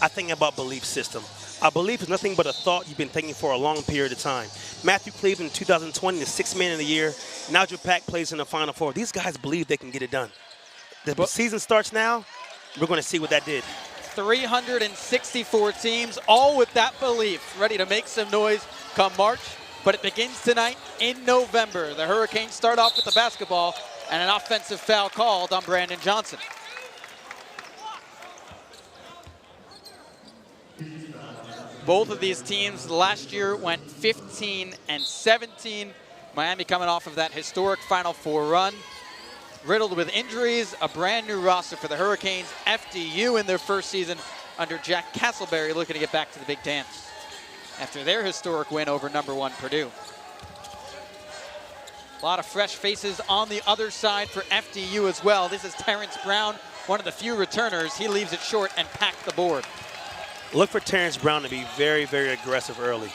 I think about belief system. A belief is nothing but a thought you've been thinking for a long period of time. Matthew Cleveland in 2020, the sixth man of the year. Nigel Pack plays in the Final Four. These guys believe they can get it done. The season starts now. We're going to see what that did. 364 teams, all with that belief, ready to make some noise come March. But it begins tonight in November. The Hurricanes start off with the basketball and an offensive foul called on Brandon Johnson. Both of these teams last year went 15-17. Miami coming off of that historic Final Four run. Riddled with injuries, a brand new roster for the Hurricanes. FDU in their first season under Jack Castleberry looking to get back to the big dance after their historic win over #1 Purdue. A lot of fresh faces on the other side for FDU as well. This is Terrence Brown, one of the few returners. He leaves it short and packed the board. Look for Terrence Brown to be very, very aggressive early.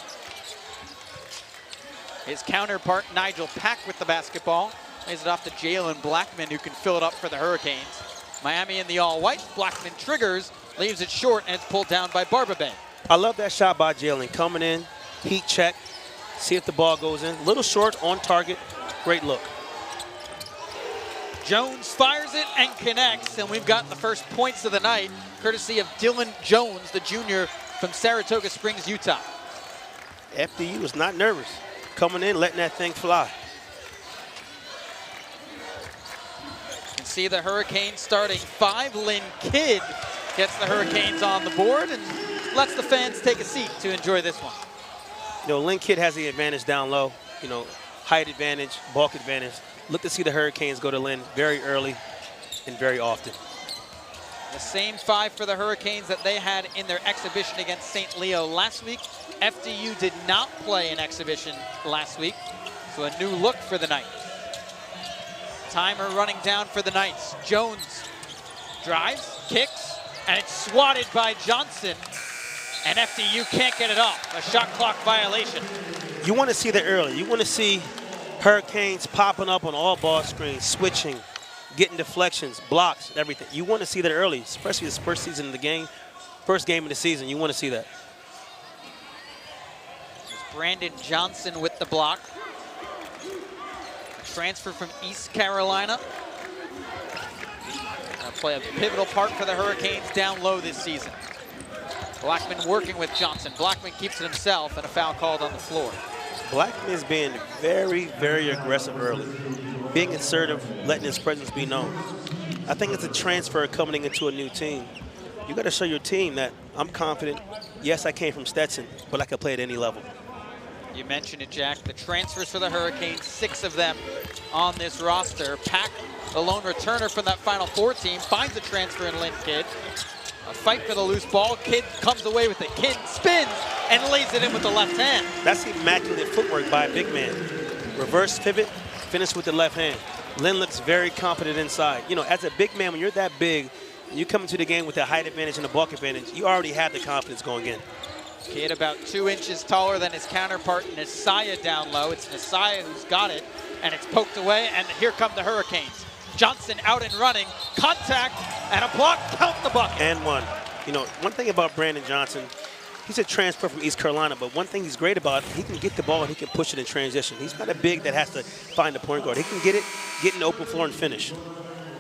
His counterpart, Nigel Pack, with the basketball. Lays it off to Jalen Blackmon, who can fill it up for the Hurricanes. Miami in the all-white. Blackmon triggers, leaves it short, and it's pulled down by Barbabay. I love that shot by Jalen. Coming in, heat check, see if the ball goes in. Little short, on target, great look. Jones fires it and connects, and we've got the first points of the night, courtesy of Dylan Jones, the junior from Saratoga Springs, Utah. FDU is not nervous. Coming in, letting that thing fly. You can see the Hurricanes starting five. Lynn Kidd gets the Hurricanes on the board and lets the fans take a seat to enjoy this one. You know, Lynn Kidd has the advantage down low. You know, height advantage, bulk advantage. Look to see the Hurricanes go to Lynn very early and very often. The same five for the Hurricanes that they had in their exhibition against St. Leo last week. FDU did not play an exhibition last week, so a new look for the night. Timer running down for the Knights. Jones drives, kicks, and it's swatted by Johnson. And FDU can't get it off. A shot clock violation. You want to see that early. You want to see Hurricanes popping up on all ball screens, switching, getting deflections, blocks, everything. You want to see that early, especially this first season of the game, first game of the season. You want to see that. Brandon Johnson with the block. Transfer from East Carolina. Gonna play a pivotal part for the Hurricanes down low this season. Blackmon working with Johnson. Blackmon keeps it himself, and a foul called on the floor. Blackmon is being very, very aggressive early. Being assertive, letting his presence be known. I think it's a transfer coming into a new team. You got to show your team that I'm confident. Yes, I came from Stetson, but I can play at any level. You mentioned it, Jack. The transfers for the Hurricanes, 6 of them on this roster. Pack, the lone returner from that Final Four team, finds a transfer in Lynn Kidd. A fight for the loose ball. Kidd comes away with it. Kidd spins and lays it in with the left hand. That's immaculate footwork by a big man. Reverse pivot, finish with the left hand. Lynn looks very confident inside. You know, as a big man, when you're that big, you come into the game with the height advantage and the bulk advantage, you already have the confidence going in. Kidd about 2 inches taller than his counterpart, Nasiah down low. It's Nasiah who's got it, and it's poked away, and here come the Hurricanes. Johnson out and running, contact, and a block, count the bucket. And one. You know, one thing about Brandon Johnson, he's a transfer from East Carolina, but one thing he's great about, he can get the ball and he can push it in transition. He's not a big that has to find the point guard. He can get it, get in the open floor and finish.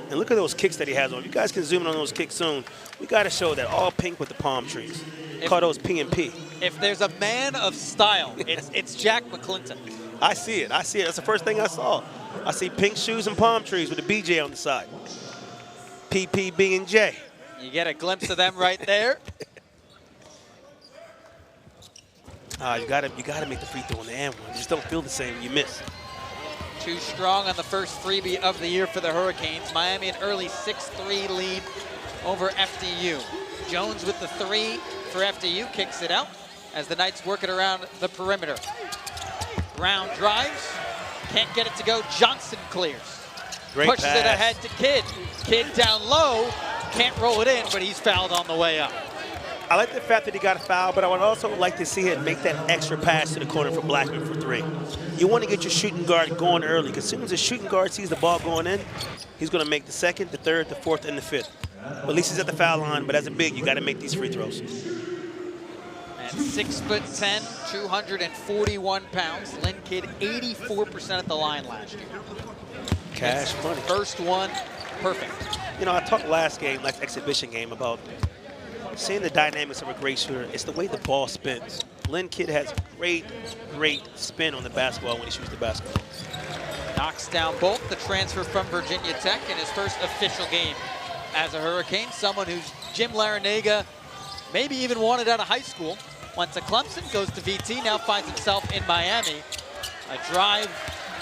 And look at those kicks that he has on. You guys can zoom in on those kicks soon. We got to show that all pink with the palm trees. Call those P&P. If there's a man of style, it's Jack McClinton. I see it. I see it. That's the first thing I saw. I see pink shoes and palm trees with a BJ on the side. PPB and J. You get a glimpse of them right there. You gotta make the free throw on the and one. You just don't feel the same when you miss. Too strong on the first freebie of the year for the Hurricanes. Miami an early 6-3 lead over FDU. Jones with the 3 for FDU, kicks it out as the Knights work it around the perimeter. Brown drives, can't get it to go. Johnson clears. Great Pushes pass. it ahead to Kidd. Kidd down low, can't roll it in, but he's fouled on the way up. I like the fact that he got a foul, but I would also like to see him make that extra pass to the corner for Blackmon for 3. You want to get your shooting guard going early, because as soon as the shooting guard sees the ball going in, he's going to make the 2nd, the 3rd, the 4th, and the 5th. But at least he's at the foul line. But as a big, you got to make these free throws. At 6'10", 241 pounds, Lynn Kidd 84% at the line last year. Cash money. First one, perfect. You know, I talked last exhibition game, about seeing the dynamics of a great shooter. It's the way the ball spins. Lynn Kidd has great spin on the basketball when he shoots the basketball. Knocks down Bolt, the transfer from Virginia Tech, in his first official game as a Hurricane. Someone who's Jim Larranaga maybe even wanted out of high school. Went to Clemson, goes to VT, now finds himself in Miami. A drive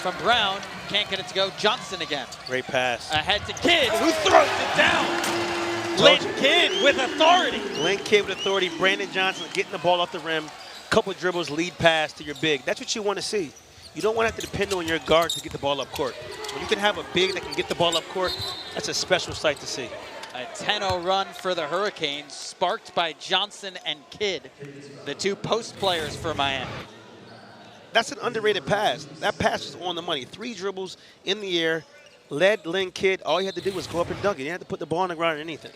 from Brown, can't get it to go. Johnson again. Great pass. Ahead to Kidd, who throws it down. Lynn Kidd with authority. Lynn Kidd with authority. Brandon Johnson getting the ball off the rim. Couple dribbles, lead pass to your big. That's what you want to see. You don't want to have to depend on your guard to get the ball up court. When you can have a big that can get the ball up court, that's a special sight to see. A 10-0 run for the Hurricanes, sparked by Johnson and Kidd, the two post players for Miami. That's an underrated pass. That pass was on the money. 3 dribbles in the air, led Lynn Kidd. All he had to do was go up and dunk it. He didn't have to put the ball on the ground or anything.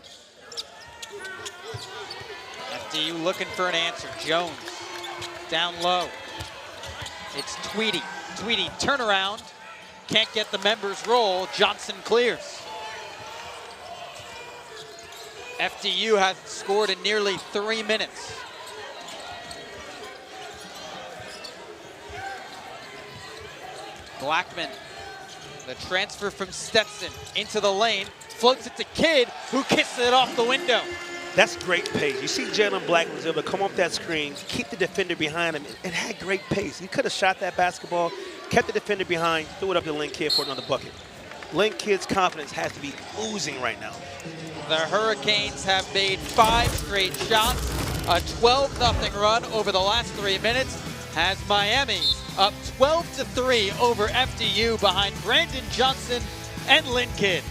FDU looking for an answer. Jones down low. It's Tweedy. Tweedy turnaround. Can't get the members roll. Johnson clears. FDU hasn't scored in nearly 3 minutes. Blackmon, the transfer from Stetson into the lane, floats it to Kidd, who kisses it off the window. That's great pace. You see Jalen Blackmon was able to come off that screen, keep the defender behind him. It had great pace. He could have shot that basketball, kept the defender behind, threw it up to Lynn Kidd for another bucket. Lynn Kidd's confidence has to be oozing right now. The Hurricanes have made 5 straight shots. A 12-0 run over the last 3 minutes has Miami up 12-3 over FDU behind Brandon Johnson and Lynn Kidd.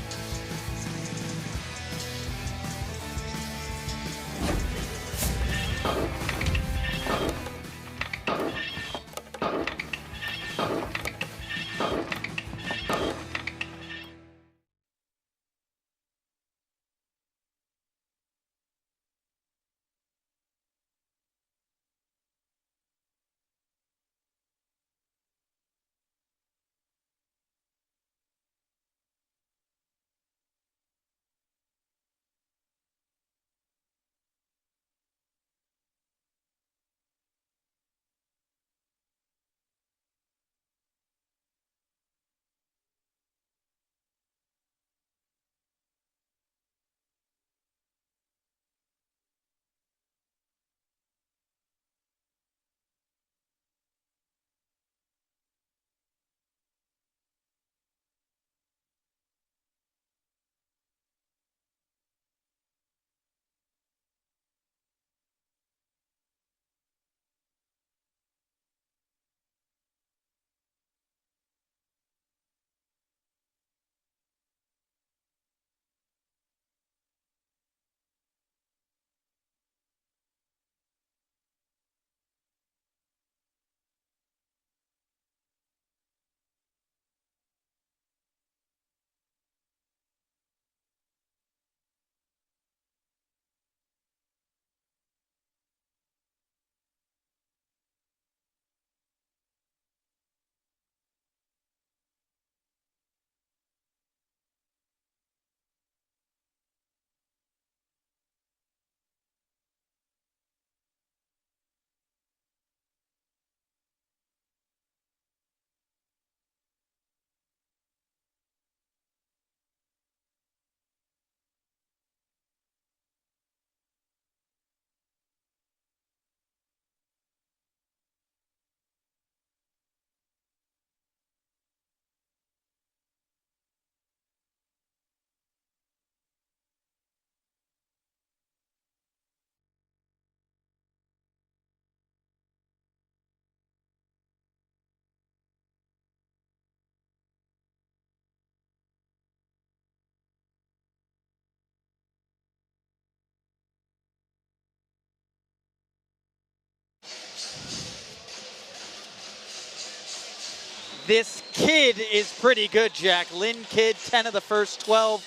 This kid is pretty good, Jack. Lynn Kidd, 10 of the first 12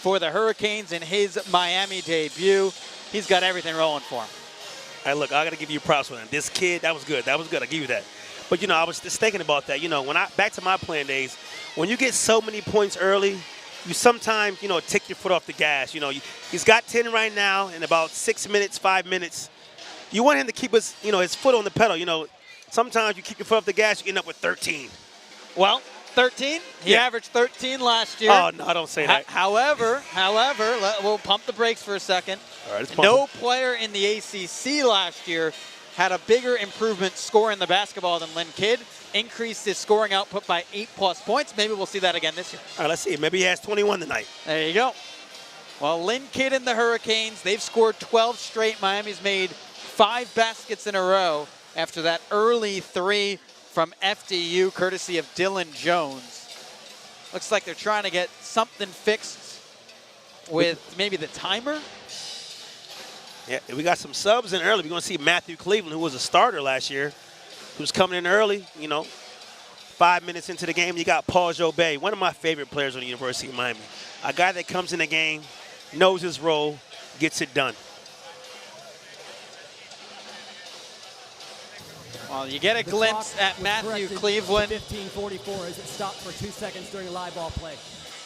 for the Hurricanes in his Miami debut. He's got everything rolling for him. Hey, look, I got to give you props for that. This kid, that was good. That was good. I give you that. But, you know, I was just thinking about that. You know, back to my playing days, when you get so many points early, you sometimes, you know, take your foot off the gas. You know, he's got 10 right now in about 6 minutes, 5 minutes. You want him to keep his, you know, his foot on the pedal. You know, sometimes you keep your foot off the gas, you end up with 13. Well, 13. He averaged 13 last year. Oh, no, don't say that. However, we'll pump the brakes for a second. All right, no player in the ACC last year had a bigger improvement scoring the basketball than Lynn Kidd. Increased his scoring output by 8+ points. Maybe we'll see that again this year. All right, let's see. Maybe he has 21 tonight. There you go. Well, Lynn Kidd and the Hurricanes, they've scored 12 straight. Miami's made 5 baskets in a row after that early 3 from FDU, courtesy of Dylan Jones. Looks like they're trying to get something fixed with maybe the timer. Yeah, we got some subs in early. We're going to see Matthew Cleveland, who was a starter last year, who's coming in early, you know, 5 minutes into the game. You got Paul Jobay, one of my favorite players on the University of Miami. A guy that comes in the game, knows his role, gets it done. Well, you get a glimpse at Matthew Cleveland. 15:44 as it stopped for 2 seconds during a live ball play.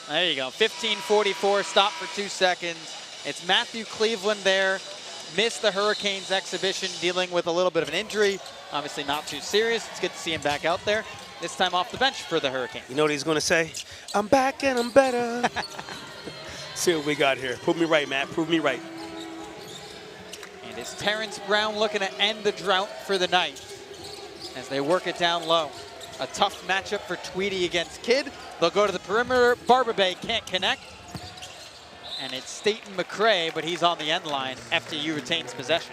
There you go, 15:44, stop for 2 seconds. It's Matthew Cleveland there. Missed the Hurricanes exhibition, dealing with a little bit of an injury. Obviously not too serious. It's good to see him back out there. This time off the bench for the Hurricanes. You know what he's going to say? I'm back and I'm better. See what we got here. Prove me right, Matt. Prove me right. And it's Terrence Brown looking to end the drought for the night as they work it down low. A tough matchup for Tweedy against Kidd. They'll go to the perimeter. Barber Bay can't connect. And it's Staten McCray, but he's on the end line. FDU retains possession.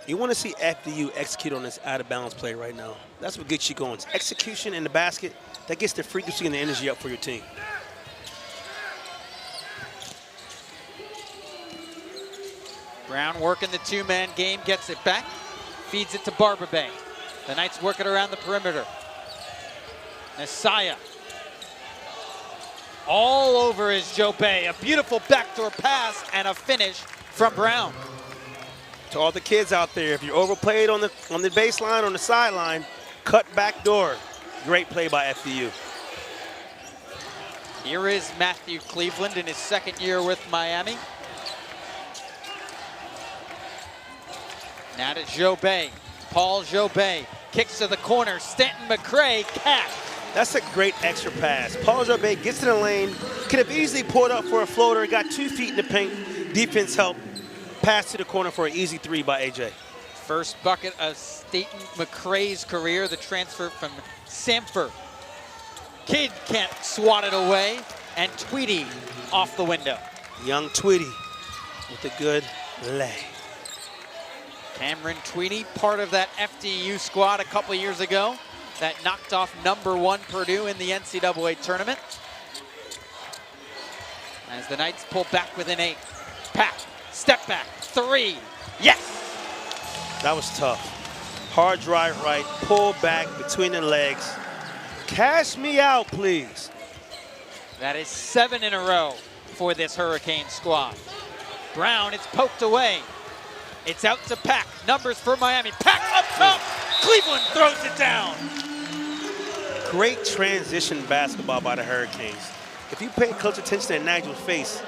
You want to see FDU execute on this out-of-bounds play right now. That's what gets you going. It's execution in the basket. That gets the frequency and the energy up for your team. Brown working the 2-man game, gets it back, feeds it to Barber Bay. The Knights work it around the perimeter. Nasiah. All over is Joe Bay. A beautiful backdoor pass and a finish from Brown. To all the kids out there, if you're overplayed on the baseline, on the sideline, cut back door. Great play by FDU. Here is Matthew Cleveland in his second year with Miami. Now to Joe Bay. Paul Joe Bay kicks to the corner. Stanton McCray catch. That's a great extra pass. Paul Jobay gets to the lane, could have easily pulled up for a floater, got 2 feet in the paint, defense help, pass to the corner for an easy 3 by AJ. First bucket of Staten McCray's career, the transfer from Samford. Kidd can't swat it away, and Tweedy off the window. Young Tweedy with a good lay. Cameron Tweedy, part of that FDU squad a couple years ago that knocked off #1 Purdue in the NCAA tournament. As the Knights pull back within 8. Pack, step back, 3, yes! That was tough. Hard drive right, pull back between the legs. Cash me out, please. That is 7 in a row for this Hurricane squad. Brown, it's poked away. It's out to Pack. Numbers for Miami. Pack up top. Cleveland throws it down. Great transition basketball by the Hurricanes. If you pay close attention to Nigel's face,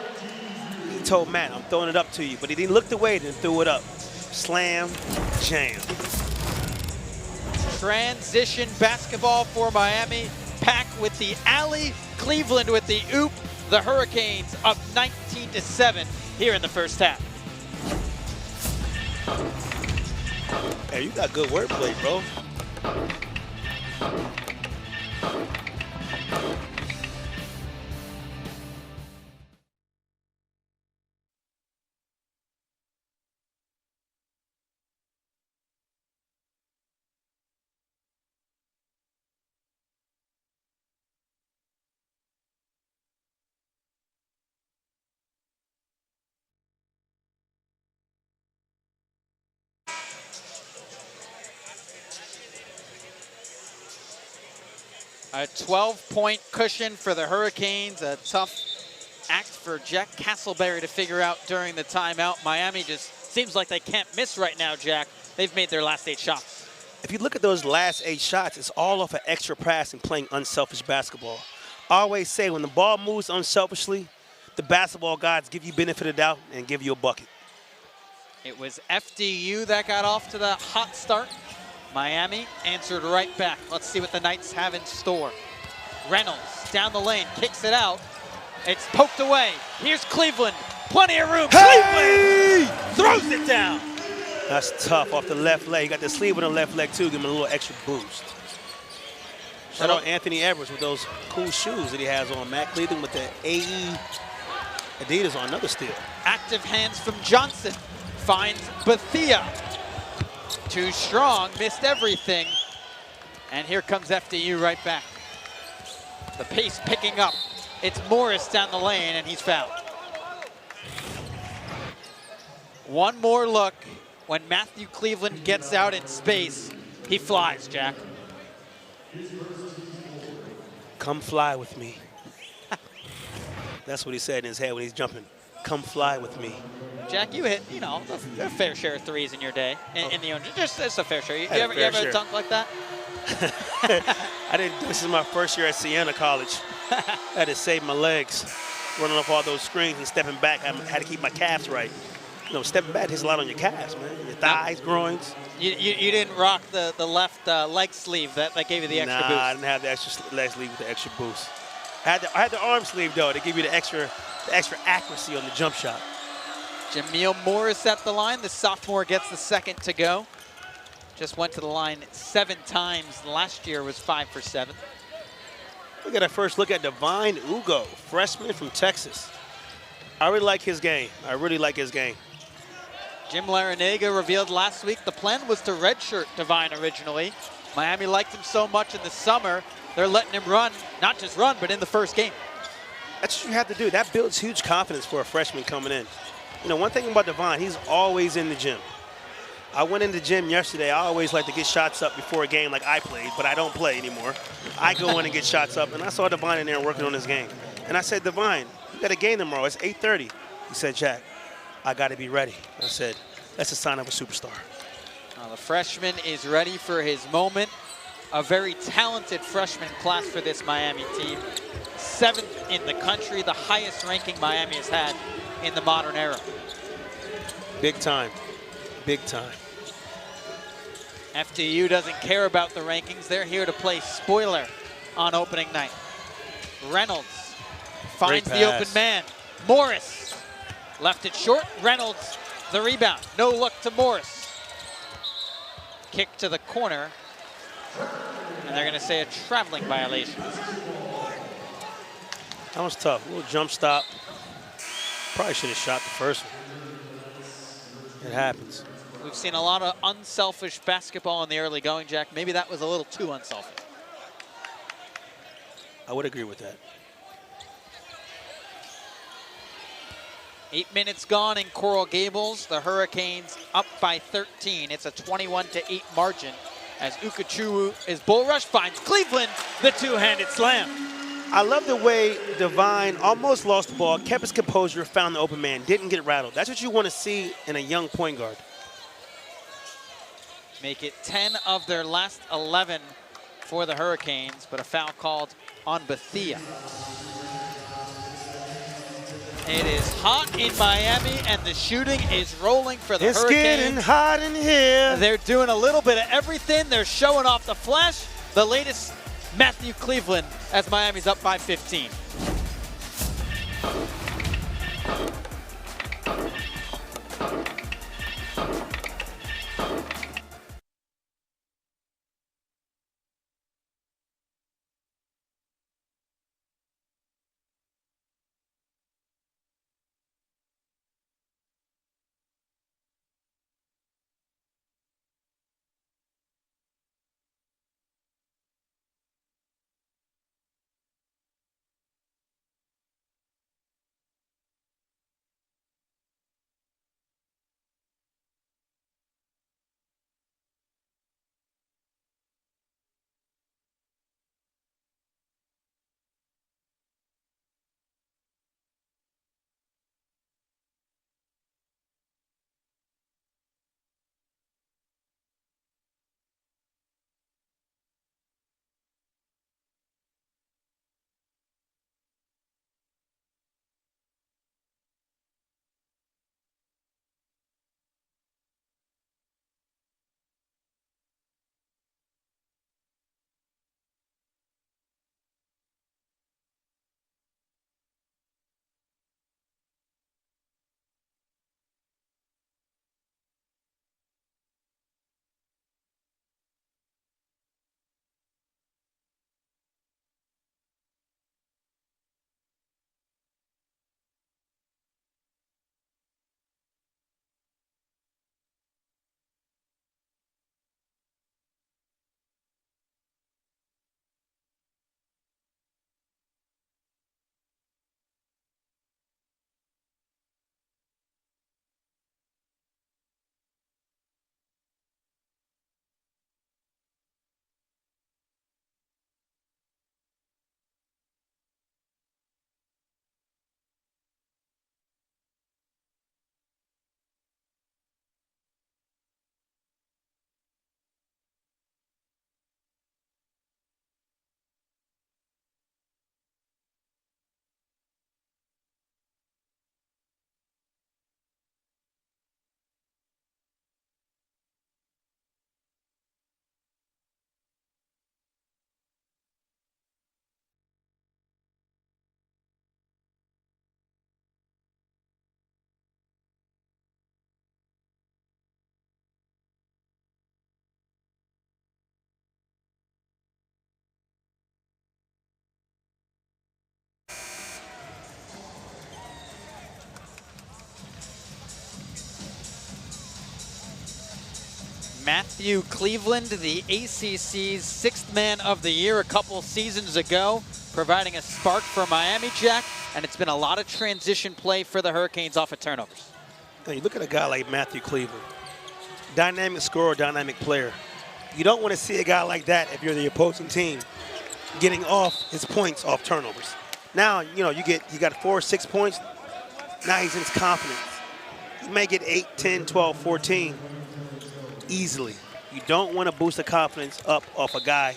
he told Matt, I'm throwing it up to you. But he didn't look away and threw it up. Slam, jam. Transition basketball for Miami. Pack with the alley. Cleveland with the oop. The Hurricanes up 19-7 here in the first half. Hey, you got good wordplay, bro. A 12-point cushion for the Hurricanes. A tough act for Jack Castleberry to figure out during the timeout. Miami just seems like they can't miss right now, Jack. They've made their last 8 shots. If you look at those last 8 shots, it's all off an extra pass and playing unselfish basketball. I always say when the ball moves unselfishly, the basketball gods give you benefit of the doubt and give you a bucket. It was FDU that got off to the hot start. Miami answered right back. Let's see what the Knights have in store. Reynolds down the lane, kicks it out. It's poked away. Here's Cleveland. Plenty of room. Hey! Cleveland throws it down. That's tough off the left leg. He got the sleeve on the left leg too. Give him a little extra boost. Shout out Anthony Edwards with those cool shoes that he has on. Matt Cleveland with the AE Adidas on, another steal. Active hands from Johnson. Finds Bethia. Too strong, missed everything. And here comes FDU right back. The pace picking up. It's Morris down the lane, and he's fouled. One more look. When Matthew Cleveland gets out in space, he flies, Jack. Come fly with me. That's what he said in his head when he's jumping. Come fly with me. Jack, you hit, you know, a fair share of threes in your day, in the just a fair share. You ever share. dunk like that? I didn't. This is my first year at Siena College. I had to save my legs, running off all those screens and stepping back. I had to keep my calves right. You know, stepping back hits a lot on your calves, man. Your thighs, groins. You didn't rock the left leg sleeve that gave you the extra boost. Nah, I didn't have the extra leg sleeve with the extra boost. I had the arm sleeve though to give you the extra accuracy on the jump shot. Jameel Morris at the line. The sophomore gets the second to go. Just went to the line 7 times. Last year was 5 for 7. Look at our first look at Divine Ugo, freshman from Texas. I really like his game. I really like his game. Jim Larranaga revealed last week the plan was to redshirt Divine originally. Miami liked him so much in the summer, they're letting him run, not just run, but in the first game. That's what you have to do. That builds huge confidence for a freshman coming in. You know, one thing about Divine, he's always in the gym. I went in the gym yesterday. I always like to get shots up before a game like I played, but I don't play anymore. I go in and get shots up, and I saw Divine in there working on his game. And I said, Divine, you got a game tomorrow. It's 8:30. He said, Jack, I got to be ready. I said, that's a sign of a superstar. Well, the freshman is ready for his moment. A very talented freshman class for this Miami team. 7th in the country, the highest ranking Miami has had in the modern era. Big time. Big time. FDU doesn't care about the rankings. They're here to play spoiler on opening night. Reynolds finds the open man. Morris left it short. Reynolds, the rebound. No look to Morris. Kick to the corner. And they're going to say a traveling violation. That was tough. A little jump stop. Probably should have shot the first one. It happens. We've seen a lot of unselfish basketball in the early going, Jack. Maybe that was a little too unselfish. I would agree with that. 8 minutes gone in Coral Gables. The Hurricanes up by 13. It's a 21-8 margin as Ukachukwu is bull rush, finds Cleveland, the two-handed slam. I love the way Divine almost lost the ball, kept his composure, found the open man, didn't get rattled. That's what you want to see in a young point guard. Make it 10 of their last 11 for the Hurricanes, but a foul called on Bethia. It is hot in Miami, and the shooting is rolling for the Hurricanes. It's getting hot in here. They're doing a little bit of everything. They're showing off the flash. The latest, Matthew Cleveland, as Miami's up by 15. Matthew Cleveland, the ACC's 6th Man of the Year a couple seasons ago, providing a spark for Miami, Jack, and it's been a lot of transition play for the Hurricanes off of turnovers. Now you look at a guy like Matthew Cleveland, dynamic scorer, dynamic player. You don't want to see a guy like that if you're the opposing team getting off his points off turnovers. Now, you know, he got 4 or 6 points. Now he's in his confidence. He may get 8, 10, 12, 14 easily. You don't want to boost the confidence up off a guy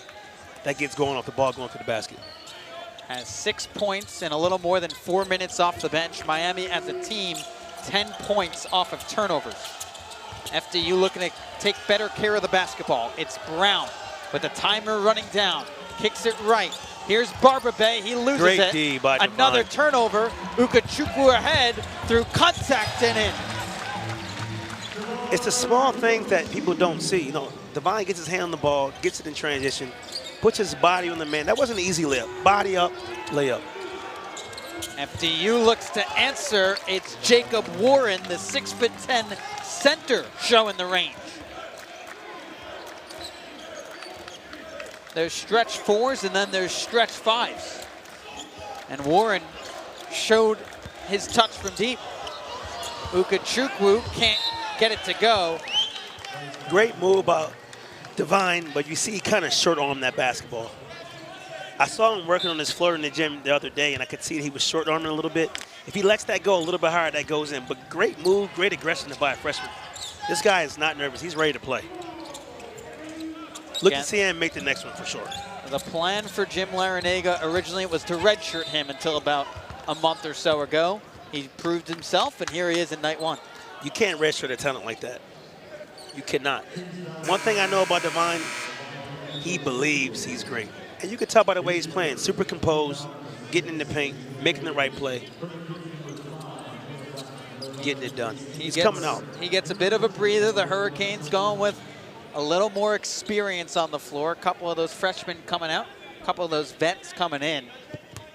that gets going off the ball, going to the basket. Has 6 points in a little more than 4 minutes off the bench. Miami as a team, 10 points off of turnovers. FDU looking to take better care of the basketball. It's Brown with the timer running down. Kicks it right. Here's Barbabay. He loses Great it. D by Devine. Another turnover. Ukachukwu ahead through contact and in. It's the small things that people don't see. You know, Devine gets his hand on the ball, gets it in transition, puts his body on the man. That wasn't an easy layup. Body up, layup. FDU looks to answer. It's Jacob Warren, the 6'10" center, showing the range. There's stretch 4s and then there's stretch 5s. And Warren showed his touch from deep. Ukachukwu can't get it to go. Great move by Devine, but you see he kind of short-armed that basketball. I saw him working on his floor in the gym the other day, and I could see that he was short-arming a little bit. If he lets that go a little bit higher, that goes in. But great move, great aggression by a freshman. This guy is not nervous. He's ready to play. Look to see him make the next one for sure. The plan for Jim Larranaga originally was to redshirt him until about a month or so ago. He proved himself, and here he is in night 1. You can't redshirt a talent like that. You cannot. One thing I know about Devine, he believes he's great. And you can tell by the way he's playing. Super composed, getting in the paint, making the right play, getting it done. He's coming out. He gets a bit of a breather. The Hurricanes going with a little more experience on the floor. A couple of those freshmen coming out, a couple of those vets coming in.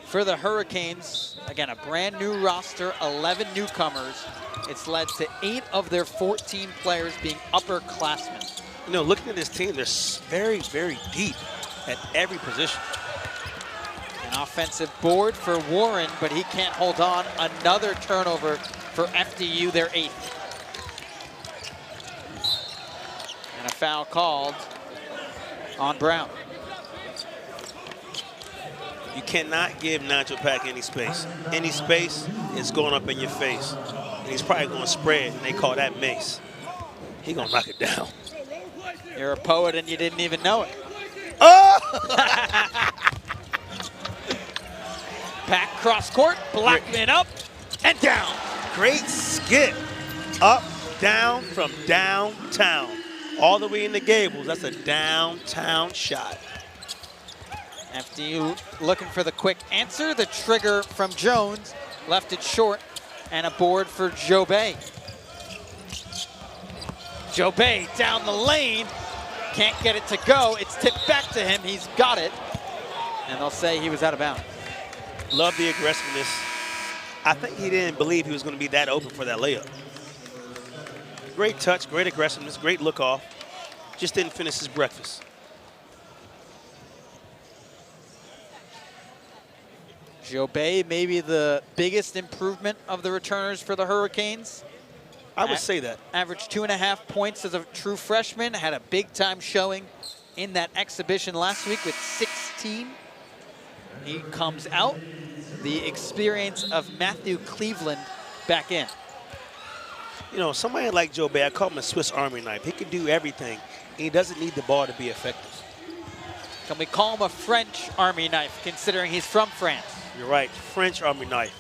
For the Hurricanes, again, a brand new roster, 11 newcomers. It's led to 8 of their 14 players being upperclassmen. You know, looking at this team, they're very, very deep at every position. An offensive board for Warren, but he can't hold on. Another turnover for FDU, their 8th. And a foul called on Brown. You cannot give Nigel Pack any space. Any space is going up in your face. And he's probably going to spread, and they call that mace. He's going to knock it down. You're a poet and you didn't even know it. Oh! Pack cross court, Blackmon up and down. Great skip. Up, down, from downtown. All the way in the Gables. That's a downtown shot. FDU looking for the quick answer. The trigger from Jones left it short, and a board for Jobay. Jobay down the lane, can't get it to go. It's tipped back to him. He's got it, and they'll say he was out of bounds. Love the aggressiveness. I think he didn't believe he was going to be that open for that layup. Great touch, great aggressiveness, great look off. Just didn't finish his breakfast. Jobay, maybe the biggest improvement of the returners for the Hurricanes. I would say that. Averaged 2.5 points as a true freshman. Had a big-time showing in that exhibition last week with 16. He comes out. The experience of Matthew Cleveland back in. You know, somebody like Jobay, I call him a Swiss Army knife. He can do everything, and he doesn't need the ball to be effective. Can we call him a French Army knife, considering he's from France? You're right, French Army knife.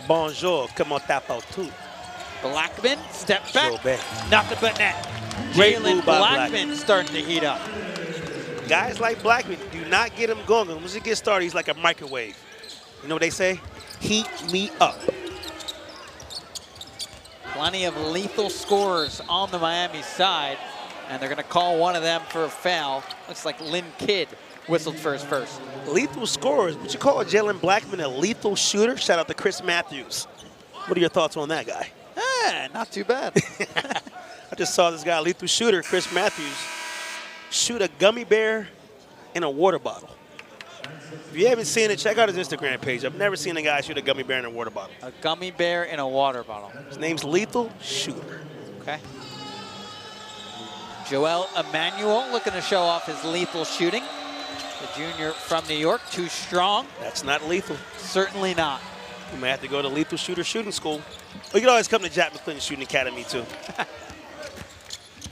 Bonjour, comment t'appelles-tu? Blackmon, step back, Jobay. nothing but net. Great Jalen move by Blackmon starting to heat up. Guys like Blackmon, do not get him going. Once he gets started, he's like a microwave. You know what they say? Heat me up. Plenty of lethal scorers on the Miami side, and they're going to call one of them for a foul. Looks like Lynn Kidd whistled for his first. Lethal scorers. Would you call Jalen Blackmon a lethal shooter? Shout out to Chris Matthews. What are your thoughts on that guy? Not too bad. I just saw this guy, lethal shooter, Chris Matthews, shoot a gummy bear in a water bottle. If you haven't seen it, check out his Instagram page. I've never seen a guy shoot a gummy bear in a water bottle. A gummy bear in a water bottle. His name's Lethal Shooter. Okay. Joel Emmanuel looking to show off his lethal shooting. The junior from New York, too strong. That's not lethal. Certainly not. You may have to go to Lethal Shooter Shooting School. Or you can always come to Jack McClinton Shooting Academy, too.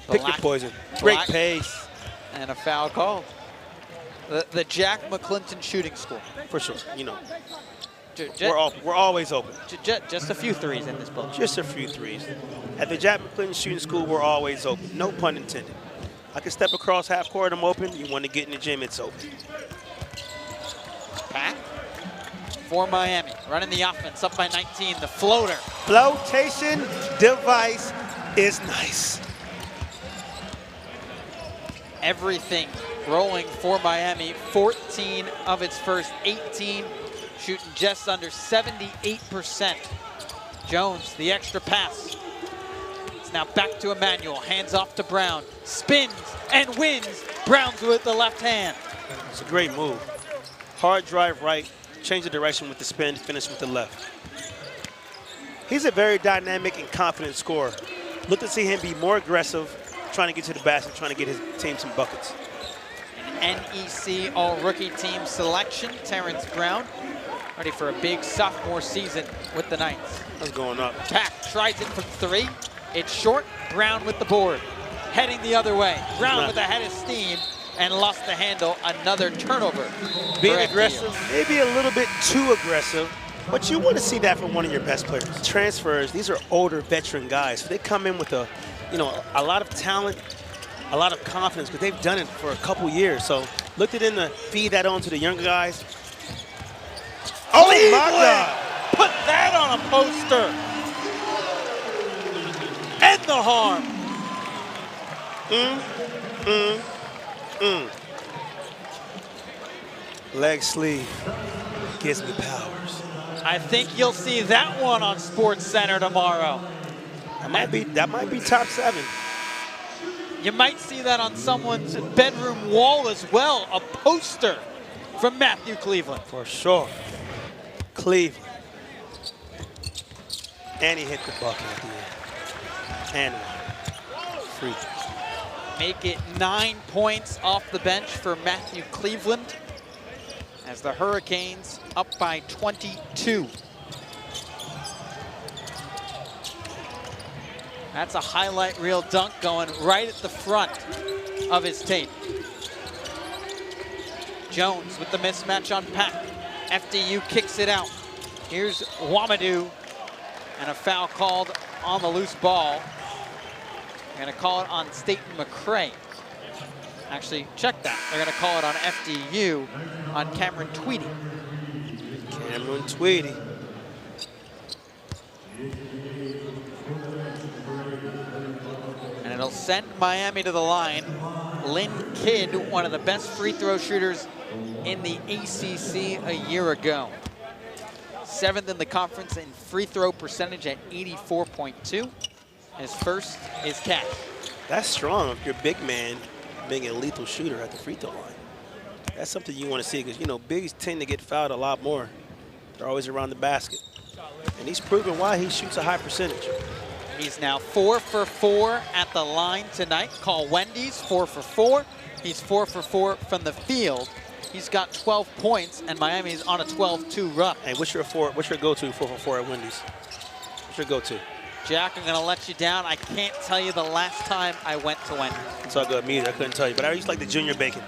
Pick your poison. Great pace. And a foul called. The Jack McClinton Shooting School. For sure, you know. We're always open. Just a few threes in this building. Just a few threes. At the Jack McClinton Shooting School, we're always open. No pun intended. I can step across half court, I'm open. You want to get in the gym, it's open. Pack for Miami. Running the offense up by 19. The floater. Flotation device is nice. Everything rolling for Miami. 14 of its first 18. Shooting just under 78%. Jones, the extra pass. It's now back to Emmanuel. Hands off to Brown. Spins and wins. Brown's with the left hand. It's a great move. Hard drive right. Change the direction with the spin. Finish with the left. He's a very dynamic and confident scorer. Look to see him be more aggressive, trying to get to the basket, trying to get his team some buckets. An NEC All-Rookie Team selection. Terrence Brown, ready for a big sophomore season with the Knights. That's going up. Pack tries it from 3. It's short. Brown with the board. Heading the other way. Brown with a head of steam and lost the handle. Another turnover. Being aggressive, maybe a little bit too aggressive, but you want to see that from one of your best players. Transfers, these are older veteran guys. So they come in with a lot of talent, a lot of confidence because they've done it for a couple years. So look at them to feed that on to the younger guys. Oh my God! Put that on a poster. End the harm. Leg sleeve gives me powers. I think you'll see that one on Sports Center tomorrow. That might be top 7. You might see that on someone's bedroom wall as well. A poster from Matthew Cleveland. For sure. Cleveland. And he hit the bucket at the end. And free throw. Make it 9 points off the bench for Matthew Cleveland as the Hurricanes up by 22. That's a highlight reel dunk going right at the front of his tape. Jones with the mismatch on Pack. FDU kicks it out. Here's Wamadou, and a foul called on the loose ball. They're going to call it on Staten McCray. Actually, check that. They're going to call it on FDU on Cameron Tweedy. Cameron Tweedy. And it'll send Miami to the line. Lynn Kidd, one of the best free throw shooters in the ACC a year ago. 7th in the conference in free throw percentage at 84.2. His first is cash. That's strong if you're a big man being a lethal shooter at the free throw line. That's something you want to see because, you know, bigs tend to get fouled a lot more. They're always around the basket. And he's proven why he shoots a high percentage. He's now 4 for 4 at the line tonight. Call Wendy's 4 for 4. He's 4 for 4 from the field. He's got 12 points, and Miami's on a 12-2 run. Hey, what's your go-to 4 for 4 at Wendy's? What's your go-to? Jack, I'm going to let you down. I can't tell you the last time I went to Wendy's. It's all good. Me either. I couldn't tell you. But I used to like the junior bacon.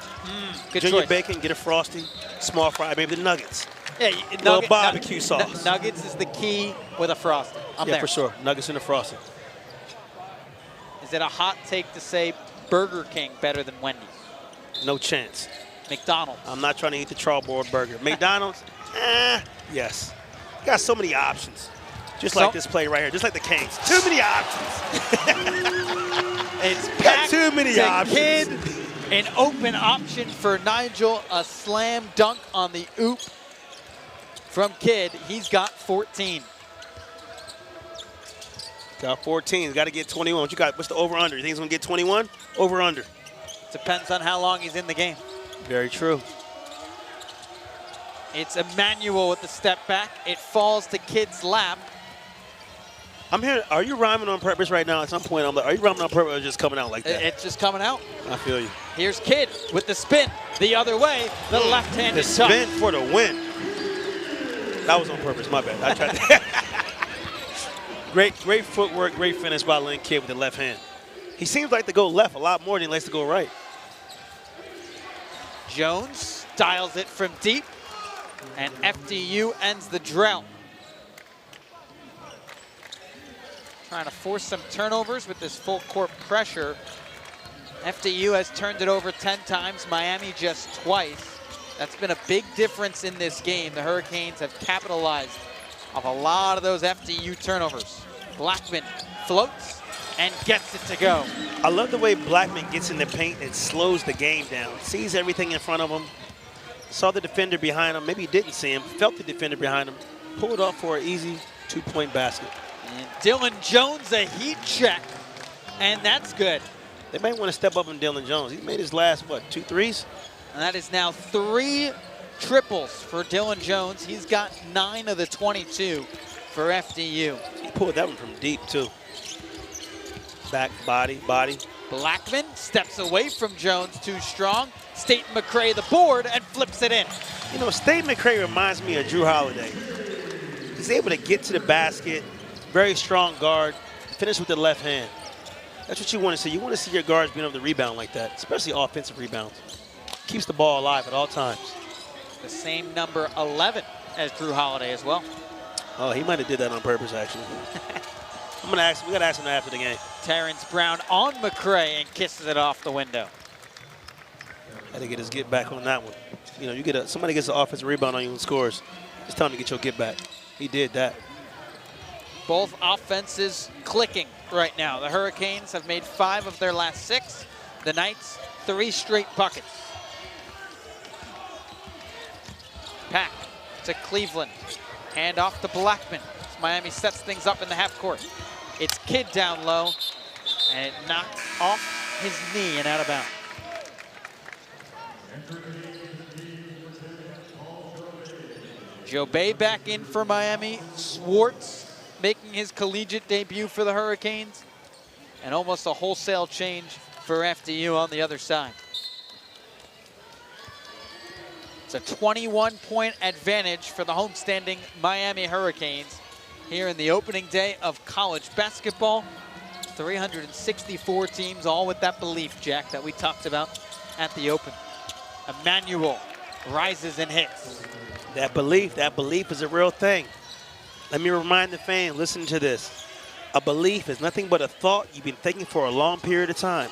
Good junior choice. Bacon, get a Frosty, small fry, maybe the nuggets. Yeah, little barbecue sauce. Nuggets is the key with a Frosty. I'm there. For sure. Nuggets and a Frosty. Is it a hot take to say Burger King better than Wendy's? No chance. McDonald's. I'm not trying to eat the chalkboard burger. McDonald's? Yes. You got so many options. Just like this play right here. Just like the Canes. Too many options. It's got too many options. Kidd, an open option for Nigel. A slam dunk on the oop from Kidd. He's got 14. Got 14. He's got to get 21. What you got? What's the over-under? You think he's going to get 21? Over-under. Depends on how long he's in the game. Very true. It's Emmanuel with the step back. It falls to Kidd's lap. I'm hearing, are you rhyming on purpose right now? At some point, I'm like, are you rhyming on purpose or just coming out like that? It's just coming out. I feel you. Here's Kidd with the spin. The other way, the left-handed The spin for the win. That was on purpose, my bad. I tried to. Great footwork, great finish by Lynn Kidd with the left hand. He seems like to go left a lot more than he likes to go right. Jones dials it from deep, and FDU ends the drought. Trying to force some turnovers with this full court pressure. FDU has turned it over 10 times, Miami just twice. That's been a big difference in this game. The Hurricanes have capitalized off a lot of those FDU turnovers. Blackmon floats and gets it to go. I love the way Blackmon gets in the paint and slows the game down. Sees everything in front of him. Saw the defender behind him. Maybe he didn't see him. Felt the defender behind him. Pulled off for an easy two-point basket. And Dylan Jones a heat check, and that's good. They might want to step up on Dylan Jones. He made his last, what, 2 threes? And that is now 3 triples for Dylan Jones. He's got 9 of the 22 for FDU. He pulled that one from deep, too. Back, body. Blackmon steps away from Jones, too strong. Staten McCray the board and flips it in. You know, Staten McCray reminds me of Drew Holiday. He's able to get to the basket, very strong guard, finish with the left hand. That's what you want to see. You want to see your guards being able to rebound like that, especially offensive rebounds. Keeps the ball alive at all times. The same number 11 as Drew Holiday as well. Oh, he might have did that on purpose, actually. We got to ask him after the game. Terrence Brown on McCray and kisses it off the window. Had to get his get back on that one. You know, somebody gets an offensive rebound on you and scores. It's time to get your get back. He did that. Both offenses clicking right now. The Hurricanes have made 5 of their last 6. The Knights, 3 straight buckets. Pack to Cleveland. Hand off to Blackmon. As Miami sets things up in the half court. It's Kidd down low, and it knocked off his knee and out of bounds. Jobay back in for Miami. Swartz making his collegiate debut for the Hurricanes. And almost a wholesale change for FDU on the other side. It's a 21-point advantage for the homestanding Miami Hurricanes here in the opening day of college basketball. 364 teams, all with that belief, Jack, that we talked about at the open. Emmanuel rises and hits. That belief is a real thing. Let me remind the fans, listen to this. A belief is nothing but a thought you've been thinking for a long period of time.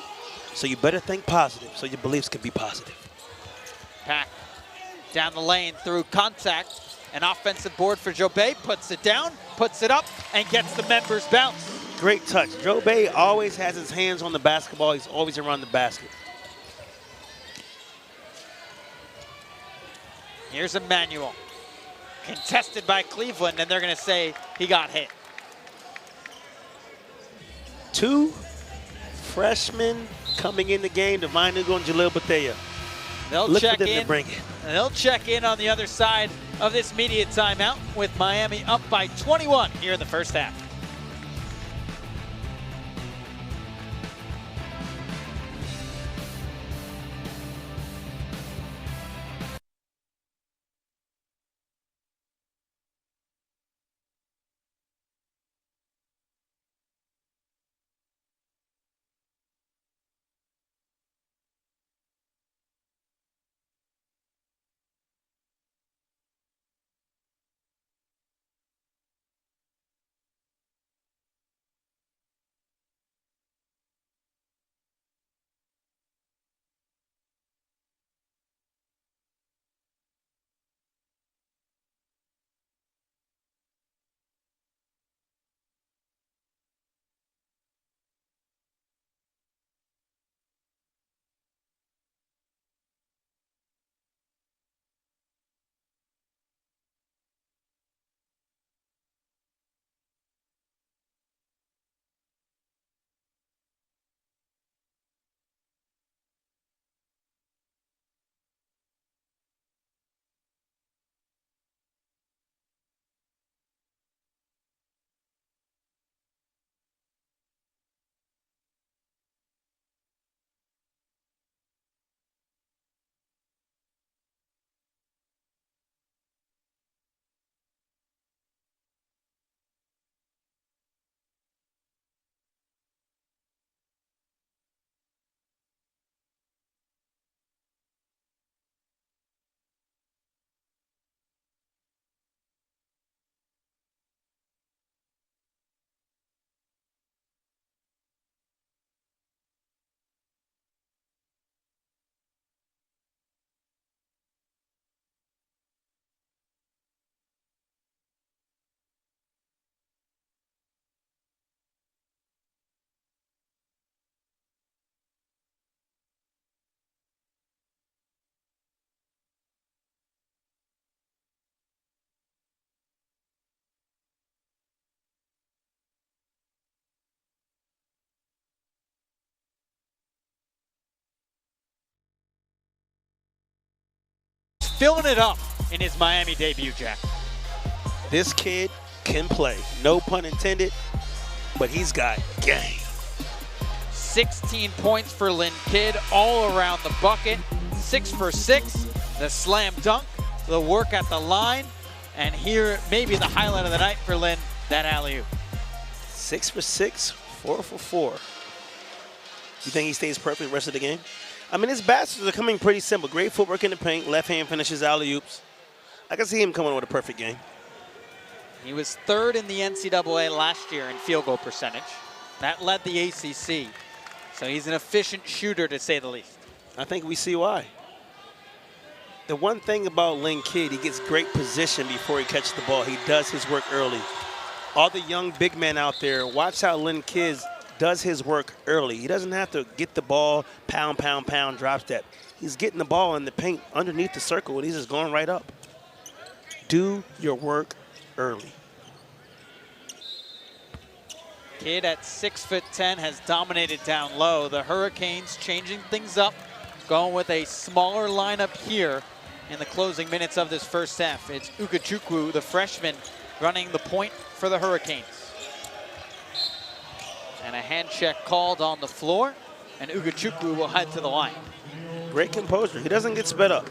So you better think positive so your beliefs can be positive. Pack down the lane through contact. An offensive board for Jobay, puts it down, puts it up, and gets the members bounce. Great touch. Jobay always has his hands on the basketball. He's always around the basket. Here's Emmanuel. Contested by Cleveland, and they're going to say he got hit. 2 freshmen coming in the game, Divine Ugo and Jalil Bethea. They'll check in. They'll check in on the other side of this media timeout with Miami up by 21 here in the first half. filling it up in his Miami debut, Jack. This kid can play. No pun intended, but he's got game. 16 points for Lynn Kidd all around the bucket. 6 for 6, the slam dunk, the work at the line, and here maybe the highlight of the night for Lynn, that alley-oop. 6 for 6, 4 for 4. You think he stays perfect the rest of the game? I mean, his baskets are coming pretty simple. Great footwork in the paint, left hand finishes alley-oops. I can see him coming with a perfect game. He was 3rd in the NCAA last year in field goal percentage. That led the ACC. So he's an efficient shooter, to say the least. I think we see why. The one thing about Lynn Kidd, he gets great position before he catches the ball. He does his work early. All the young big men out there, watch how Lynn Kidd does his work early. He doesn't have to get the ball, pound, pound, pound, drop step. He's getting the ball in the paint underneath the circle, and he's just going right up. Do your work early. Kidd at 6'10" has dominated down low. The Hurricanes changing things up, going with a smaller lineup here in the closing minutes of this first half. It's Ukachukwu, the freshman, running the point for the Hurricanes. And a hand check called on the floor, and Ukachukwu will head to the line. Great composure. He doesn't get sped up.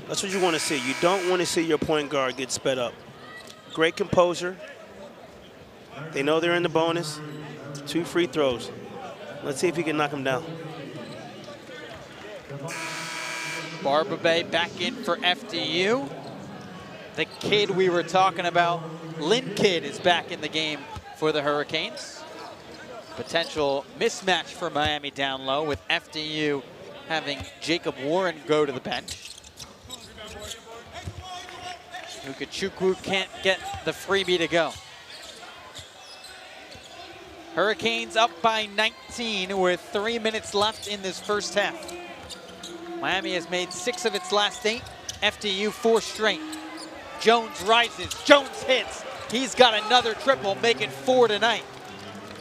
That's what you want to see. You don't want to see your point guard get sped up. Great composure. They know they're in the bonus. 2 free throws. Let's see if he can knock them down. Barbabe back in for FDU. The kid we were talking about, Lynn Kidd, is back in the game for the Hurricanes. Potential mismatch for Miami down low, with FDU having Jacob Warren go to the bench. Ukachukwu can't get the freebie to go. Hurricanes up by 19 with 3 minutes left in this first half. Miami has made 6 of its last 8, FDU 4 straight. Jones rises, Jones hits. He's got another triple, making 4 tonight.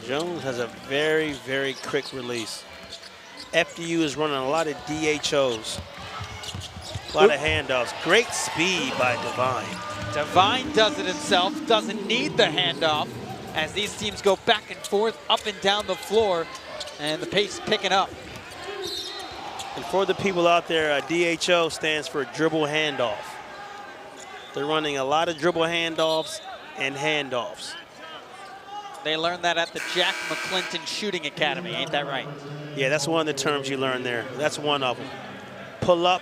Jones has a very, very quick release. FDU is running a lot of DHOs, a lot of handoffs. Great speed by Divine. Divine does it himself, doesn't need the handoff, as these teams go back and forth, up and down the floor, and the pace picking up. And for the people out there, DHO stands for dribble handoff. They're running a lot of dribble handoffs and handoffs. They learned that at the Jack McClinton Shooting Academy, ain't that right? Yeah, that's one of the terms you learn there. That's one of them. Pull up,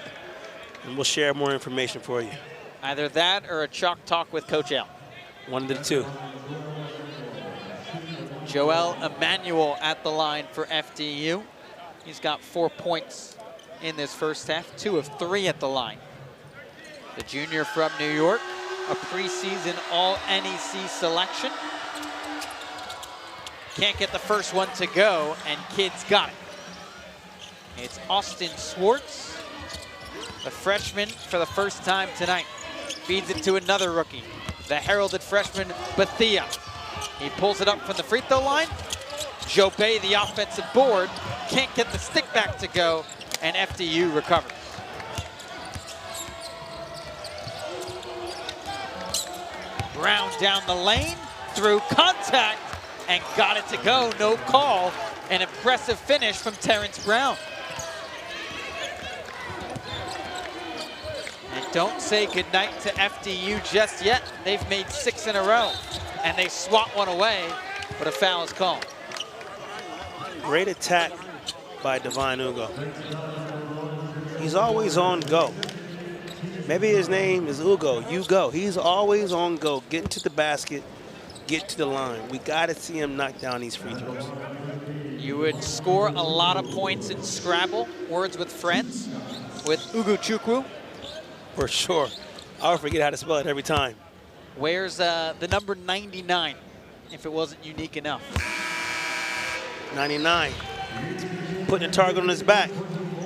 and we'll share more information for you. Either that or a chalk talk with Coach L. One of the two. Joel Emmanuel at the line for FDU. He's got 4 points in this first half, 2 of 3 at the line. The junior from New York, a preseason All-NEC selection. Can't get the first one to go, and Kidd's got it. It's Austin Swartz, the freshman for the first time tonight. Feeds it to another rookie, the heralded freshman, Bethia. He pulls it up from the free throw line. Jobay, the offensive board, can't get the stick back to go, and FDU recovers. Brown down the lane, through contact, and got it to go, no call. An impressive finish from Terrence Brown. And don't say goodnight to FDU just yet. They've made 6 in a row, and they swat one away, but a foul is called. Great attack by Divine Ugo. He's always on go. Maybe his name is Ugo, you go. He's always on go, getting to the basket, get to the line. We got to see him knock down these free throws. You would score a lot of points in Scrabble, words with friends, with Ukachukwu. For sure. I'll forget how to spell it every time. Where's the number 99, if it wasn't unique enough? 99. Putting a target on his back,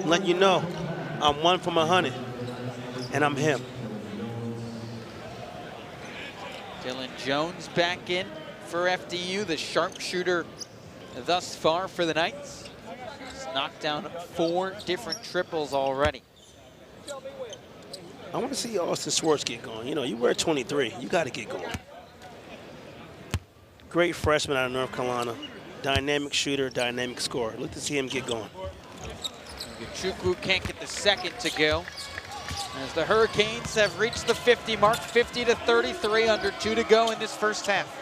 letting you know I'm 1 from 100, and I'm him. Dylan Jones back in for FDU, the sharpshooter thus far for the Knights. He's knocked down 4 different triples already. I want to see Austin Swartz get going. You know, you wear 23. You got to get going. Great freshman out of North Carolina. Dynamic shooter, dynamic scorer. Look to see him get going. Chukwu can't get the second to go. As the Hurricanes have reached the 50 mark, 50-33, under 2 to go in this first half.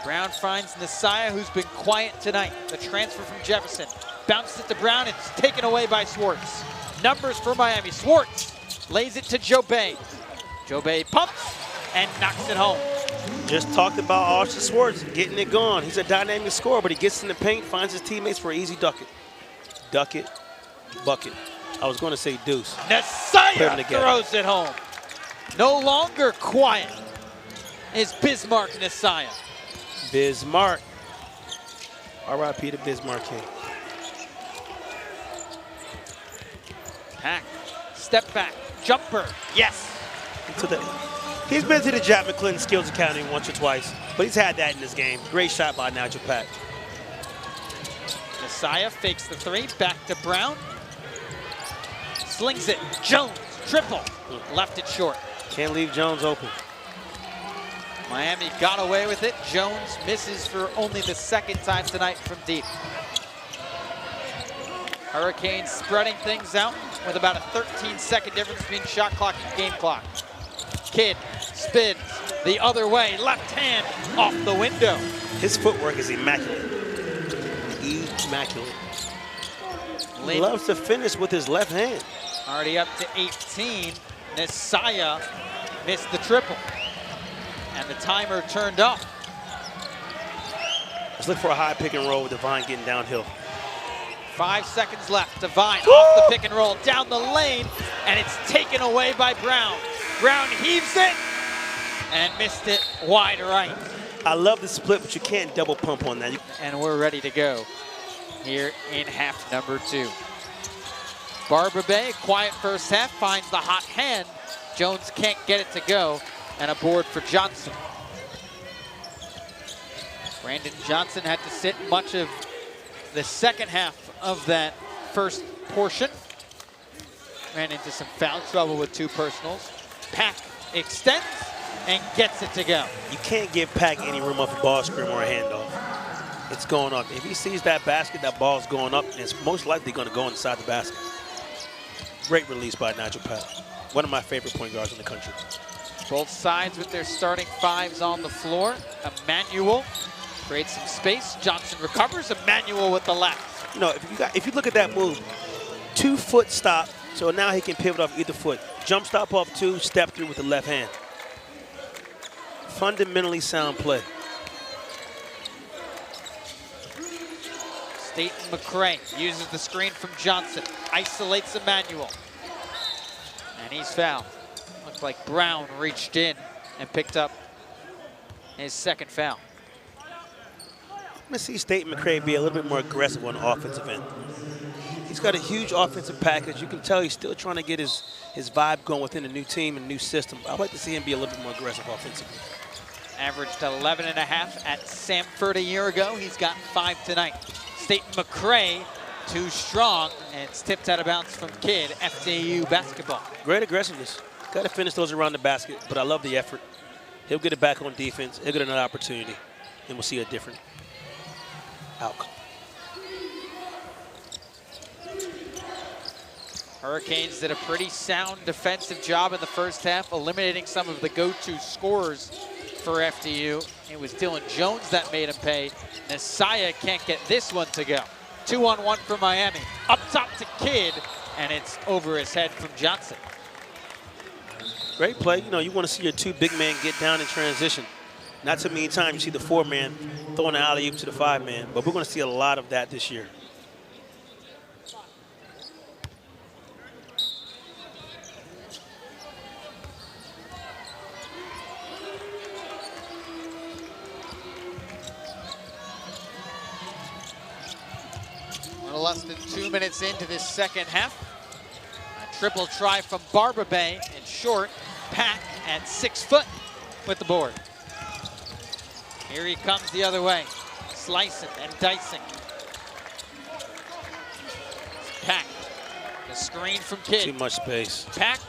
Brown finds Nesaya, who's been quiet tonight. The transfer from Jefferson. Bounced it to Brown, it's taken away by Swartz. Numbers for Miami. Swartz lays it to Jobay. Jobay pumps and knocks it home. Just talked about Austin Swartz getting it going. He's a dynamic scorer, but he gets in the paint, finds his teammates for an easy ducket. Ducket, bucket. I was going to say deuce. Nesaya throws it home. No longer quiet is Bismarck Nesaya. Bismarck. R.I.P. to Bismarck King. Pack, step back, jumper, yes. He's been to the Jack McClinton Skills Academy once or twice, but he's had that in this game. Great shot by Nigel Pack. Nesaya fakes the three, back to Brown. Slings it, Jones, triple, left it short. Can't leave Jones open. Miami got away with it. Jones misses for only the second time tonight from deep. Hurricanes spreading things out with about a 13-second difference between shot clock and game clock. Kidd spins the other way, left hand off the window. His footwork is immaculate. Immaculate. He loves to finish with his left hand. Already up to 18. Nesaya missed the triple. And the timer turned up. Let's look for a high pick and roll with Devine getting downhill. 5 seconds left. Devine off the pick and roll down the lane, and it's taken away by Brown. Brown heaves it and missed it wide right. I love the split, but you can't double pump on that. And we're ready to go here in half number 2. Barber Bay, quiet first half, finds the hot hand. Jones can't get it to go, and a board for Johnson. Brandon Johnson had to sit much of the second half of that first portion. Ran into some foul trouble with 2 personals. Pack extends and gets it to go. You can't give Pack any room off a ball screen or a handoff. It's going up. If he sees that basket, that ball's going up, and it's most likely going to go inside the basket. Great release by Nigel Pack. One of my favorite point guards in the country. Both sides with their starting 5s on the floor. Emmanuel creates some space. Johnson recovers. Emmanuel with the left. You know, if you look at that move, 2-foot stop, so now he can pivot off either foot. Jump stop off 2, step through with the left hand. Fundamentally sound play. Staten McCray uses the screen from Johnson. Isolates Emmanuel. And he's fouled. Looks like Brown reached in and picked up his second foul. I'm going to see Staten McCray be a little bit more aggressive on the offensive end. He's got a huge offensive package. You can tell he's still trying to get his vibe going within a new team and new system. I'd like to see him be a little bit more aggressive offensively. Averaged 11.5 at Samford a year ago. He's got 5 tonight. Staten McCray, too strong, and it's tipped out of bounds from Kidd, FDU basketball. Great aggressiveness. Got to finish those around the basket, but I love the effort. He'll get it back on defense. He'll get another opportunity, and we'll see a different outcome. Hurricanes did a pretty sound defensive job in the first half, eliminating some of the go-to scorers for FDU. It was Dylan Jones that made him pay. Nesaya can't get this one to go. 2-on-1 for Miami. Up top to Kidd, and it's over his head from Johnson. Great play. You know, you want to see your 2 big men get down in transition. Not too many times you see the 4-man throwing an alley-oop to the 5-man, but we're going to see a lot of that this year. A little less than 2 minutes into this second half. A triple try from Barber Bay and short. Pack at 6 foot with the board. Here he comes the other way. Slicing and dicing. Pack. The screen from Kidd. Too much space. Pack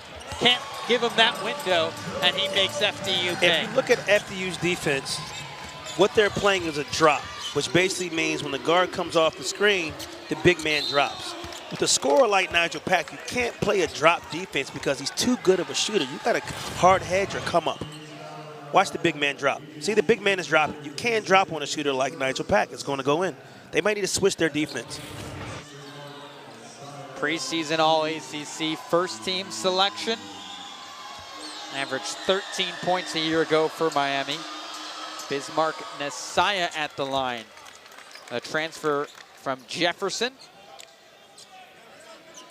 Can't give him that window, and he makes FDU pay. If you look at FDU's defense, what they're playing is a drop, which basically means when the guard comes off the screen, the big man drops. With a scorer like Nigel Pack, you can't play a drop defense because he's too good of a shooter. You got to hard hedge or come up. Watch the big man drop. See, the big man is dropping. You can't drop on a shooter like Nigel Pack. It's going to go in. They might need to switch their defense. Preseason All-ACC first team selection. Averaged 13 points a year ago for Miami. Bismarck Nesaya at the line. A transfer from Jefferson.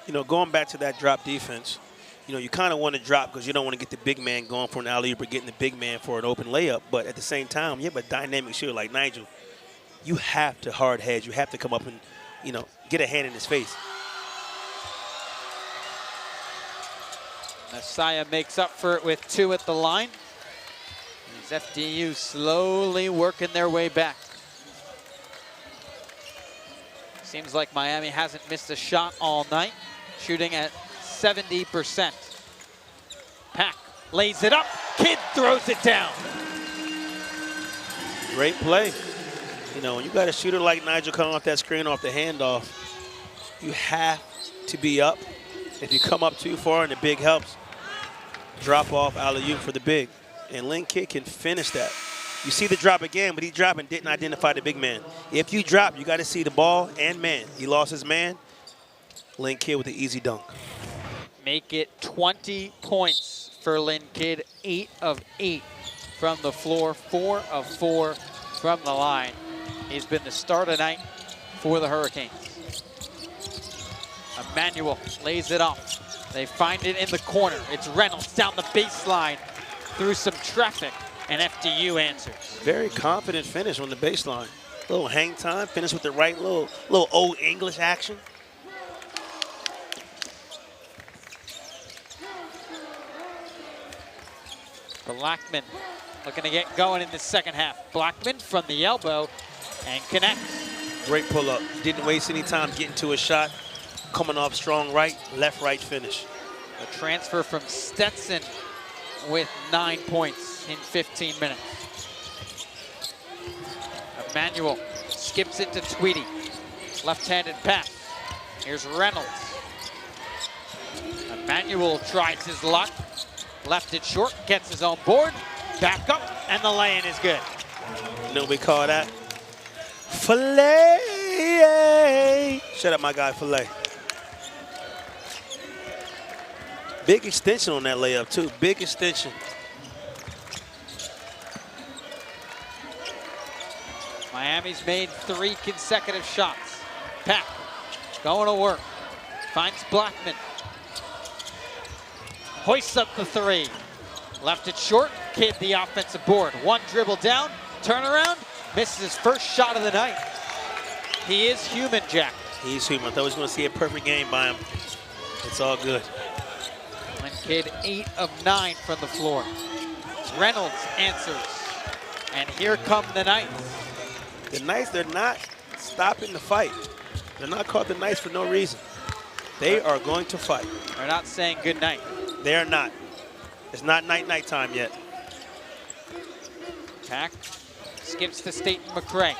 You know, going back to that drop defense, you know, you kind of want to drop because you don't want to get the big man going for an alley-oop or getting the big man for an open layup. But at the same time, you have a dynamic shooter like Nigel. You have to hard hedge. You have to come up and, you know, get a hand in his face. Nesaya makes up for it with 2 at the line. As FDU slowly working their way back. Seems like Miami hasn't missed a shot all night, shooting at 70%. Pack lays it up, Kidd throws it down. Great play. You know, when you got a shooter like Nigel coming off that screen off the handoff, you have to be up. If you come up too far and the big helps, drop off alley-oop for the big. And Lynn Kidd can finish that. You see the drop again, but he dropped and didn't identify the big man. If you drop, you got to see the ball and man. He lost his man. Lynn Kidd with the easy dunk. Make it 20 points for Lynn Kidd. 8 of 8 from the floor, 4 of 4 from the line. He's been the star tonight for the Hurricanes. Emmanuel lays it off. They find it in the corner. It's Reynolds down the baseline through some traffic, and FDU answers. Very confident finish on the baseline. Little hang time, finish with the right little old English action. Blackmon looking to get going in the second half. Blackmon from the elbow and connects. Great pull-up. Didn't waste any time getting to a shot. Coming off strong right, left-right finish. A transfer from Stetson with 9 points in 15 minutes. Emmanuel skips it to Tweedy. Left-handed pass. Here's Reynolds. Emmanuel tries his luck. Left it short, gets his own board. Back up, and the lay-in is good. You know what we call that? Filet. Shut up, my guy, Filet. Big extension on that layup, too. Big extension. Miami's made 3 consecutive shots. Pack going to work. Finds Blackmon. Hoists up the 3. Left it short. Kidd the offensive board. 1 dribble down. Turnaround. Misses his first shot of the night. He is human, Jack. He's human. I thought we was going to see a perfect game by him. It's all good. Lynn Kidd 8 of 9 from the floor. Reynolds answers. And here come the Knights. The Knights, they're not stopping the fight. They're not called the Knights for no reason. They are going to fight. They're not saying good night. They are not. It's not night time yet. Pack skips to Staten McRae.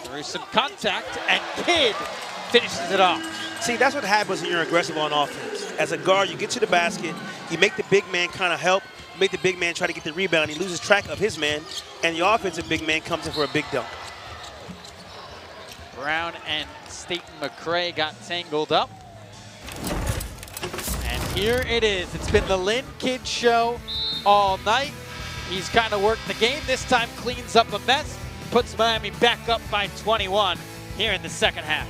Through some contact, and Kidd finishes it off. See, that's what happens when you're aggressive on offense. As a guard, you get to the basket, you make the big man kind of help, you make the big man try to get the rebound, he loses track of his man, and the offensive big man comes in for a big dunk. Brown and Staten McRae got tangled up. And here it is. It's been the Lynn Kidd show all night. He's kind of worked the game. This time cleans up a mess, puts Miami back up by 21 here in the second half.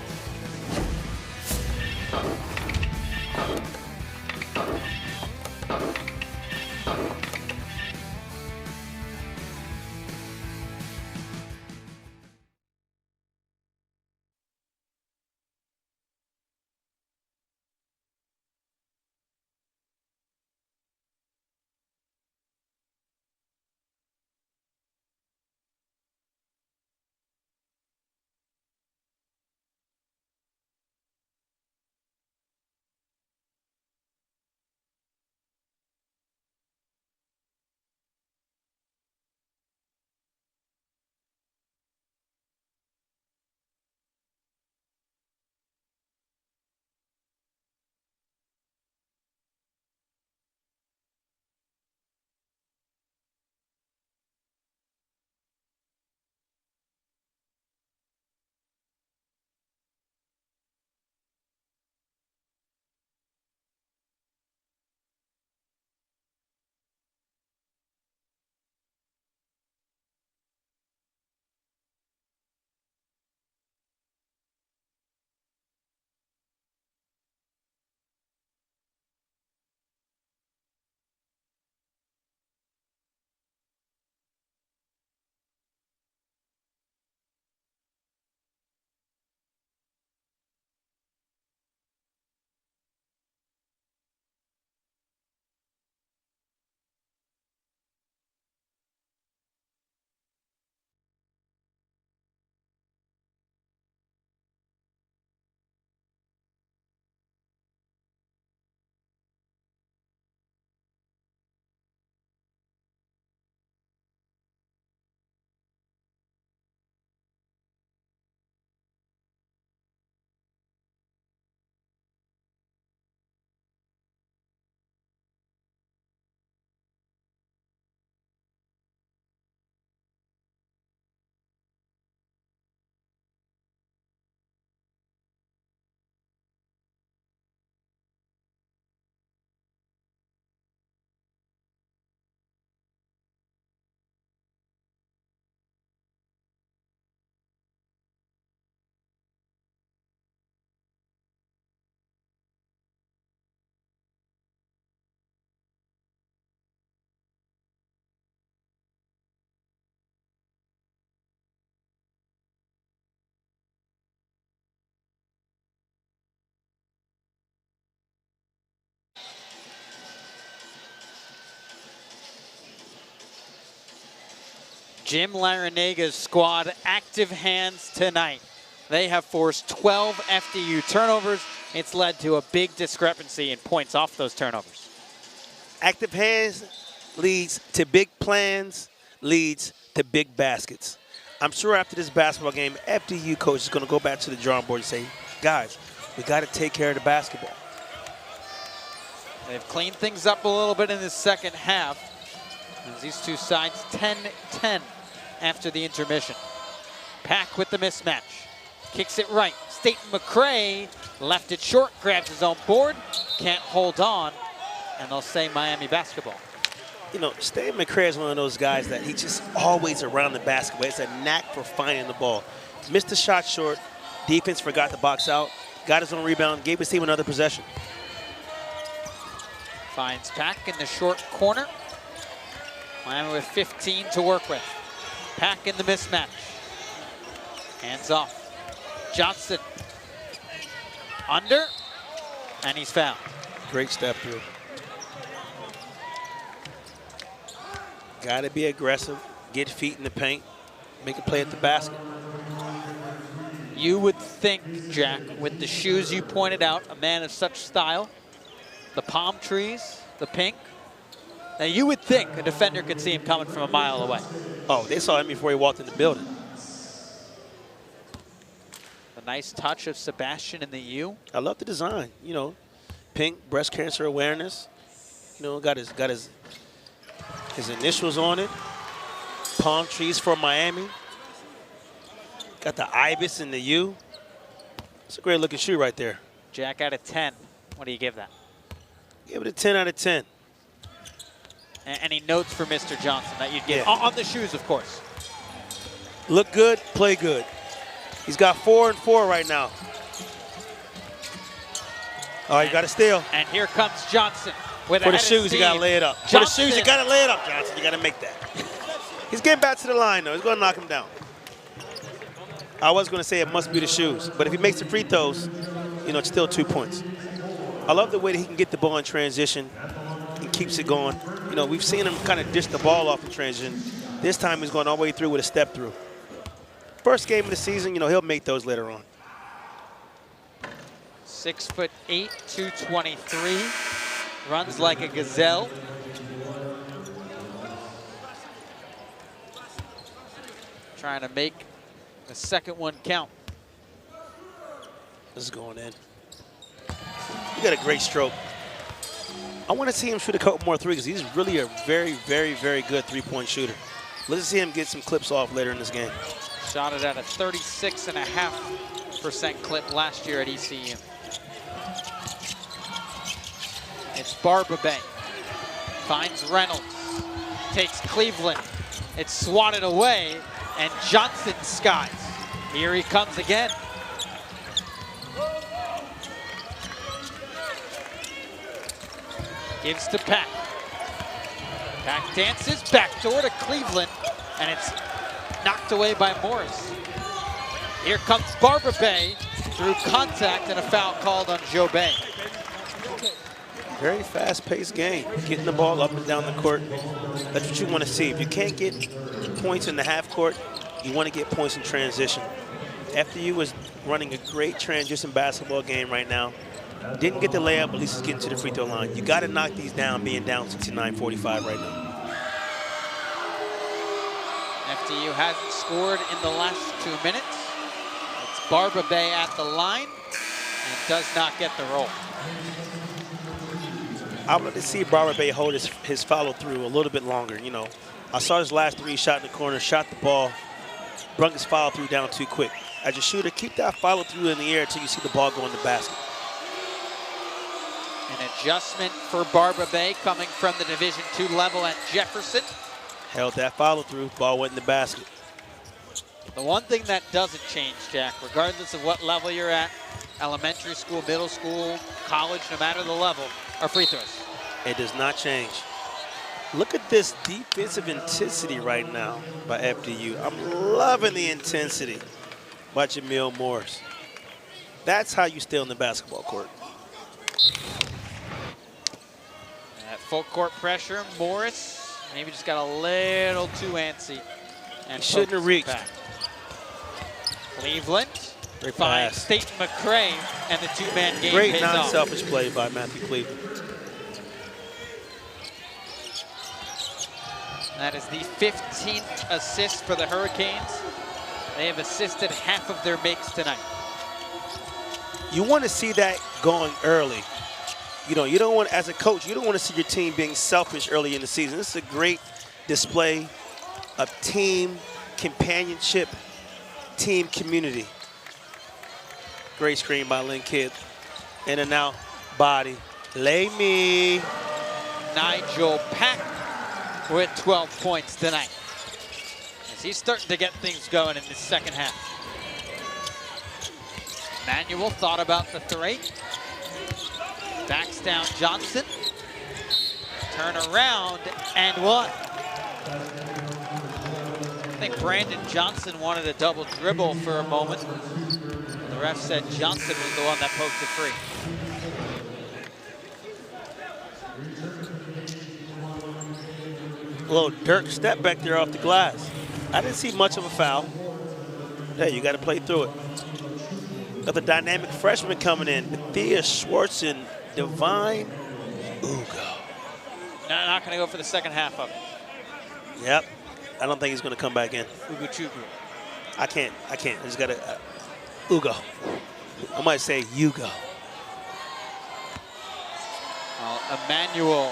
Jim Larranaga's squad, active hands tonight. They have forced 12 FDU turnovers. It's led to a big discrepancy in points off those turnovers. Active hands leads to big plans, leads to big baskets. I'm sure after this basketball game, FDU coach is going to go back to the drawing board and say, guys, we got to take care of the basketball. They've cleaned things up a little bit in the second half. As these two sides 10-10 after the intermission. Pack with the mismatch. Kicks it right. Staten McCray left it short, grabs his own board, can't hold on, and they'll say Miami basketball. You know, Staten McCray is one of those guys that he's just always around the basketball. It's a knack for finding the ball. Missed the shot short. Defense forgot to box out. Got his own rebound. Gave his team another possession. Finds Pack in the short corner. Miami with 15 to work with. Pack in the mismatch. Hands off. Johnson under, and he's fouled. Great step through. Got to be aggressive, get feet in the paint, make a play at the basket. You would think, Jack, with the shoes you pointed out, a man of such style, the palm trees, the pink, now you would think a defender could see him coming from a mile away. Oh, they saw him before he walked in the building. The nice touch of Sebastian in the U. I love the design, you know, pink, breast cancer awareness. You know, got his initials on it. Palm trees for Miami. Got the ibis in the U. It's a great looking shoe right there. Jack, out of 10, what do you give that? Give it a 10 out of 10. Any notes for Mr. Johnson that you'd give? On the shoes, of course. Look good, play good. He's got 4 and 4 right now. Oh, you got to steal. And here comes Johnson. With For the shoes, you got to lay it up. For the shoes, you got to lay it up, Johnson. You got to make that. He's getting back to the line, though. He's going to knock him down. I was going to say it must be the shoes, but if he makes the free throws, you know, it's still 2 points. I love the way that he can get the ball in transition and keeps it going. You know, we've seen him kind of dish the ball off in transition. This time he's going all the way through with a step through. First game of the season, you know, he'll make those later on. 6'8", 223. Runs like a gazelle. Trying to make the second one count. This is going in. He got a great stroke. I want to see him shoot a couple more threes because he's really a very, very, very good three-point shooter. Let's see him get some clips off later in this game. Shot it at a 36.5% clip last year at ECU. It's Barba Bay. Finds Reynolds. Takes Cleveland. It's swatted away, and Johnson skies. Here he comes again. Gives to Pack. Pack dances backdoor to Cleveland, and it's knocked away by Morris. Here comes Barba Bay through contact and a foul called on Joe Bay. Very fast-paced game, getting the ball up and down the court. That's what you want to see. If you can't get points in the half court, you want to get points in transition. FDU is running a great transition basketball game right now. Didn't get the layup, but at least he's getting to the free throw line. You got to knock these down, being down 69-45 right now. FDU hasn't scored in the last 2 minutes. It's Barba Bay at the line and does not get the roll. I would like to see Barba Bay hold his follow through a little bit longer. You know, I saw his last three, shot in the corner, shot the ball, brought his follow through down too quick. As a shooter, keep that follow through in the air until you see the ball go in the basket. An adjustment for Barba Bay coming from the Division II level at Jefferson. Held that follow through, ball went in the basket. The one thing that doesn't change, Jack, regardless of what level you're at, elementary school, middle school, college, no matter the level, are free throws. It does not change. Look at this defensive intensity right now by FDU. I'm loving the intensity by Jamil Morris. That's how you stay on the basketball court. At full court pressure, Morris maybe just got a little too antsy. And Shouldn't have reached. Pack. Cleveland Great finds pass. Staten McCray, and the two-man game Great pays off. non-selfish play by Matthew Cleveland. That is the 15th assist for the Hurricanes. They have assisted half of their makes tonight. You want to see that going early. You know, you don't want, as a coach, you don't want to see your team being selfish early in the season. This is a great display of team companionship, team community. Great screen by Lynn Kidd. In and out, body. Lay me. Nigel Pack with 12 points tonight, as he's starting to get things going in the second half. Manuel thought about the three. Backs down Johnson. Turn around and one. I think Brandon Johnson wanted a double dribble for a moment. The ref said Johnson was the one that poked it free. A little Dirk step back there off the glass. I didn't see much of a foul. Hey, you got to play through it. Got the dynamic freshman coming in. Thea Schwartz and Divine Ugo. Not going to go for the second half of it. Yep. I don't think he's going to come back in. Ugo Chukwu. I can't. I just got to. Ugo. I might say Ugo. Emmanuel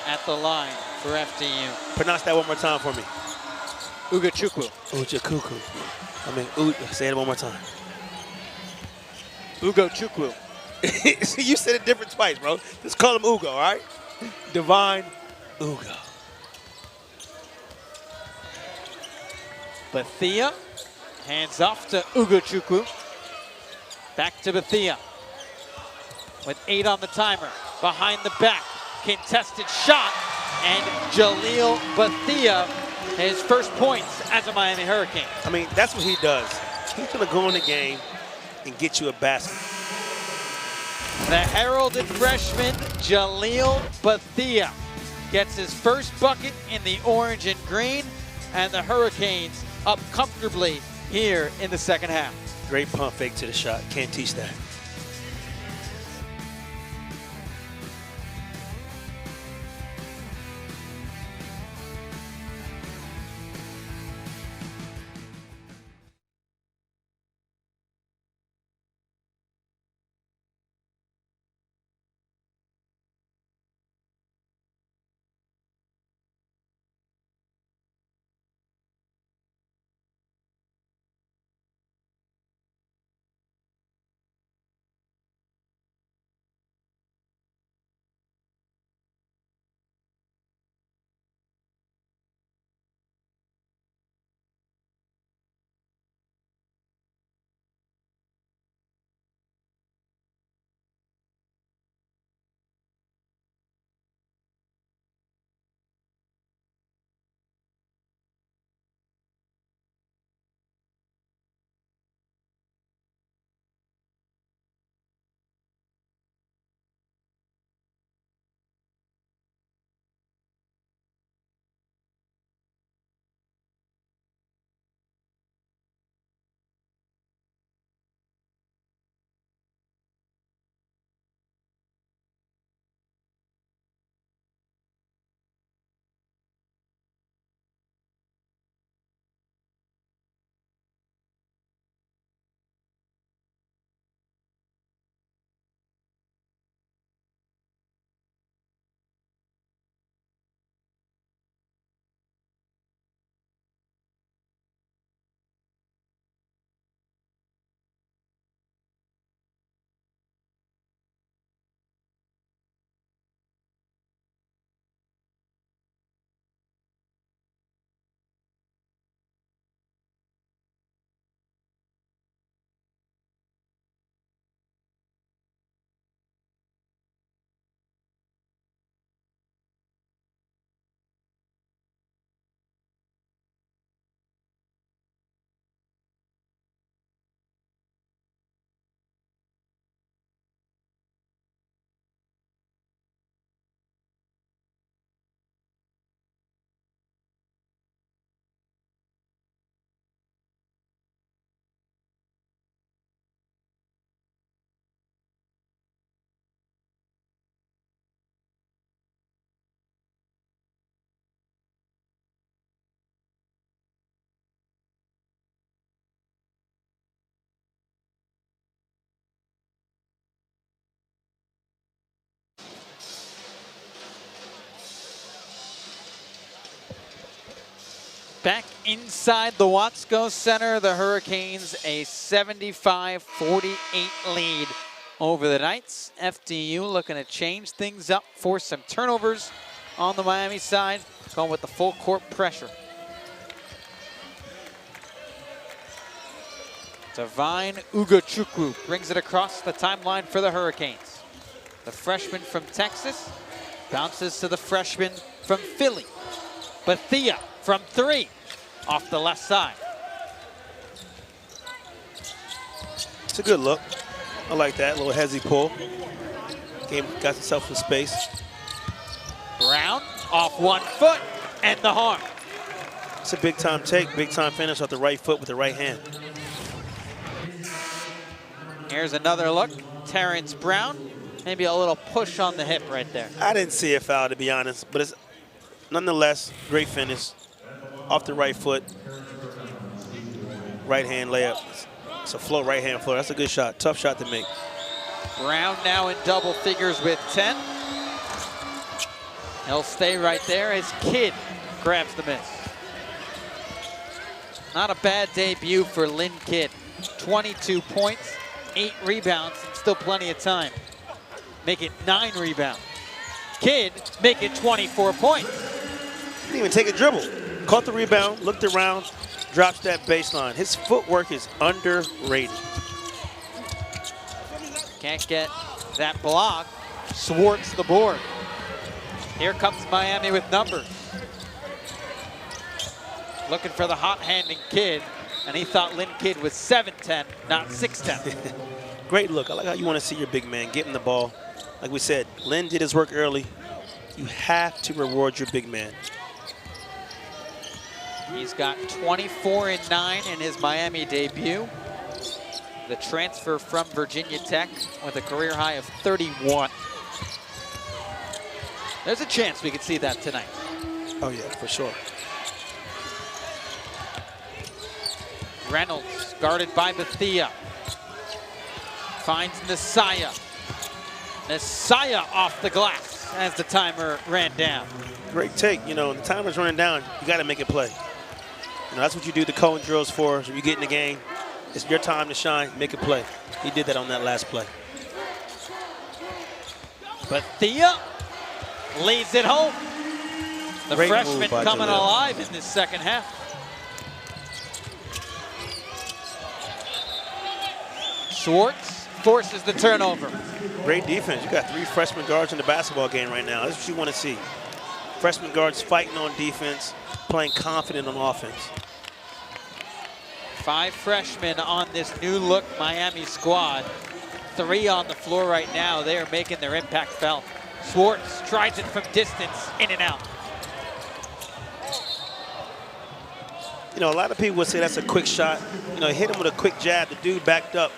at the line for FDU. Pronounce that one more time for me. Ugo Chukwu. Uja Kuku. Say it one more time. Ugo Chukwu. You said it different twice, bro. Just call him Ugo, all right? Divine Ugo. Bethea hands off to Ugo Chukwu. Back to Bethea with 8 on the timer. Behind the back, contested shot, and Jaleel Bethea, his first points as a Miami Hurricane. I mean, that's what he does. He's going to go in the game and get you a basket. The heralded freshman, Jaleel Bethea, gets his first bucket in the orange and green, and the Hurricanes up comfortably here in the second half. Great pump fake to the shot. Can't teach that. Back inside the Watsco Center, the Hurricanes a 75-48 lead over the Knights. FDU looking to change things up, force some turnovers on the Miami side, going with the full court pressure. Divine Ugochukwu brings it across the timeline for the Hurricanes. The freshman from Texas bounces to the freshman from Philly. Bethia from 3 off the left side. It's a good look. I like that, a little hezzy pull. Game got himself some space. Brown off 1 foot and the harm. It's a big time take, big time finish off the right foot with the right hand. Here's another look. Terrence Brown, maybe a little push on the hip right there. I didn't see a foul, to be honest, but it's nonetheless great finish off the right foot. Right hand layup. It's a flow, right hand flow. That's a good shot, tough shot to make. Brown now in double figures with 10. He'll stay right there as Kidd grabs the miss. Not a bad debut for Lynn Kidd. 22 points, 8 rebounds, and still plenty of time. Make it 9 rebounds. Kidd make it 24 points. Didn't even take a dribble. Caught the rebound, looked around, drops that baseline. His footwork is underrated. Can't get that block. Swartz the board. Here comes Miami with numbers. Looking for the hot-handing Kidd, and he thought Lynn Kidd was 7'10", not 6'10". Great look. I like how you want to see your big man getting the ball. Like we said, Lynn did his work early. You have to reward your big man. He's got 24 and 9 in his Miami debut. The transfer from Virginia Tech with a career high of 31. There's a chance we could see that tonight. Oh yeah, for sure. Reynolds guarded by Bethia. Finds Nasaya. Nasaya off the glass as the timer ran down. Great take. You know, the timer's running down. You got to make it play. You know, that's what you do the cone drills for. So you get in the game, it's your time to shine, make a play. He did that on that last play. Bethia leads it home. The Great freshman move by coming Jalil. alive in this second half. Swartz forces the turnover. Great defense. You got 3 freshman guards in the basketball game right now. That's what you want to see. Freshman guards fighting on defense, playing confident on offense. 5 freshmen on this new look Miami squad. 3 on the floor right now. They are making their impact felt. Swartz tries it from distance, in and out. You know, a lot of people would say that's a quick shot. You know, hit him with a quick jab. The dude backed up.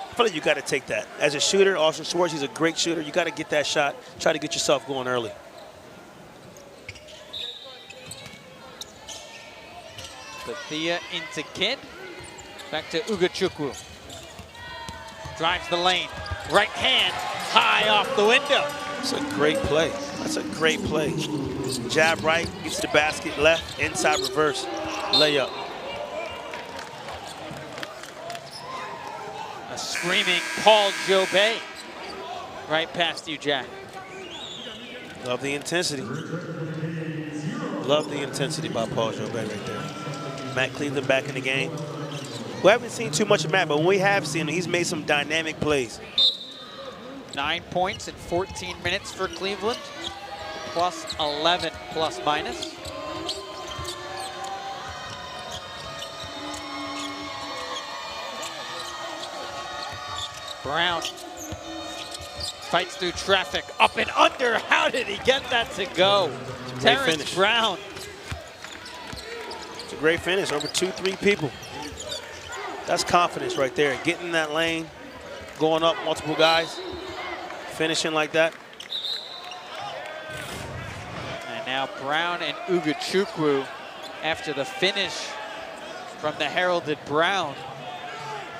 I feel like you got to take that. As a shooter, Austin Swartz, he's a great shooter. You got to get that shot. Try to get yourself going early. Bethia into Kidd. Back to Ugochukwu. Drives the lane. Right hand, high off the window. That's a great play. That's a great play. Jab right, gets to the basket, left, inside reverse, layup. A screaming Paul Jobay. Right past you, Jack. Love the intensity. Love the intensity by Paul Jobay right there. Matt Cleveland back in the game. We haven't seen too much of Matt, but when we have seen him, he's made some dynamic plays. 9 points in 14 minutes for Cleveland. Plus 11 plus minus. Brown fights through traffic, up and under. How did he get that to go? Terrence finish. Brown. It's a great finish over 2-3 people. That's confidence right there. Getting in that lane, going up multiple guys, finishing like that. And now Brown and Ugochukwu, after the finish from the heralded Brown,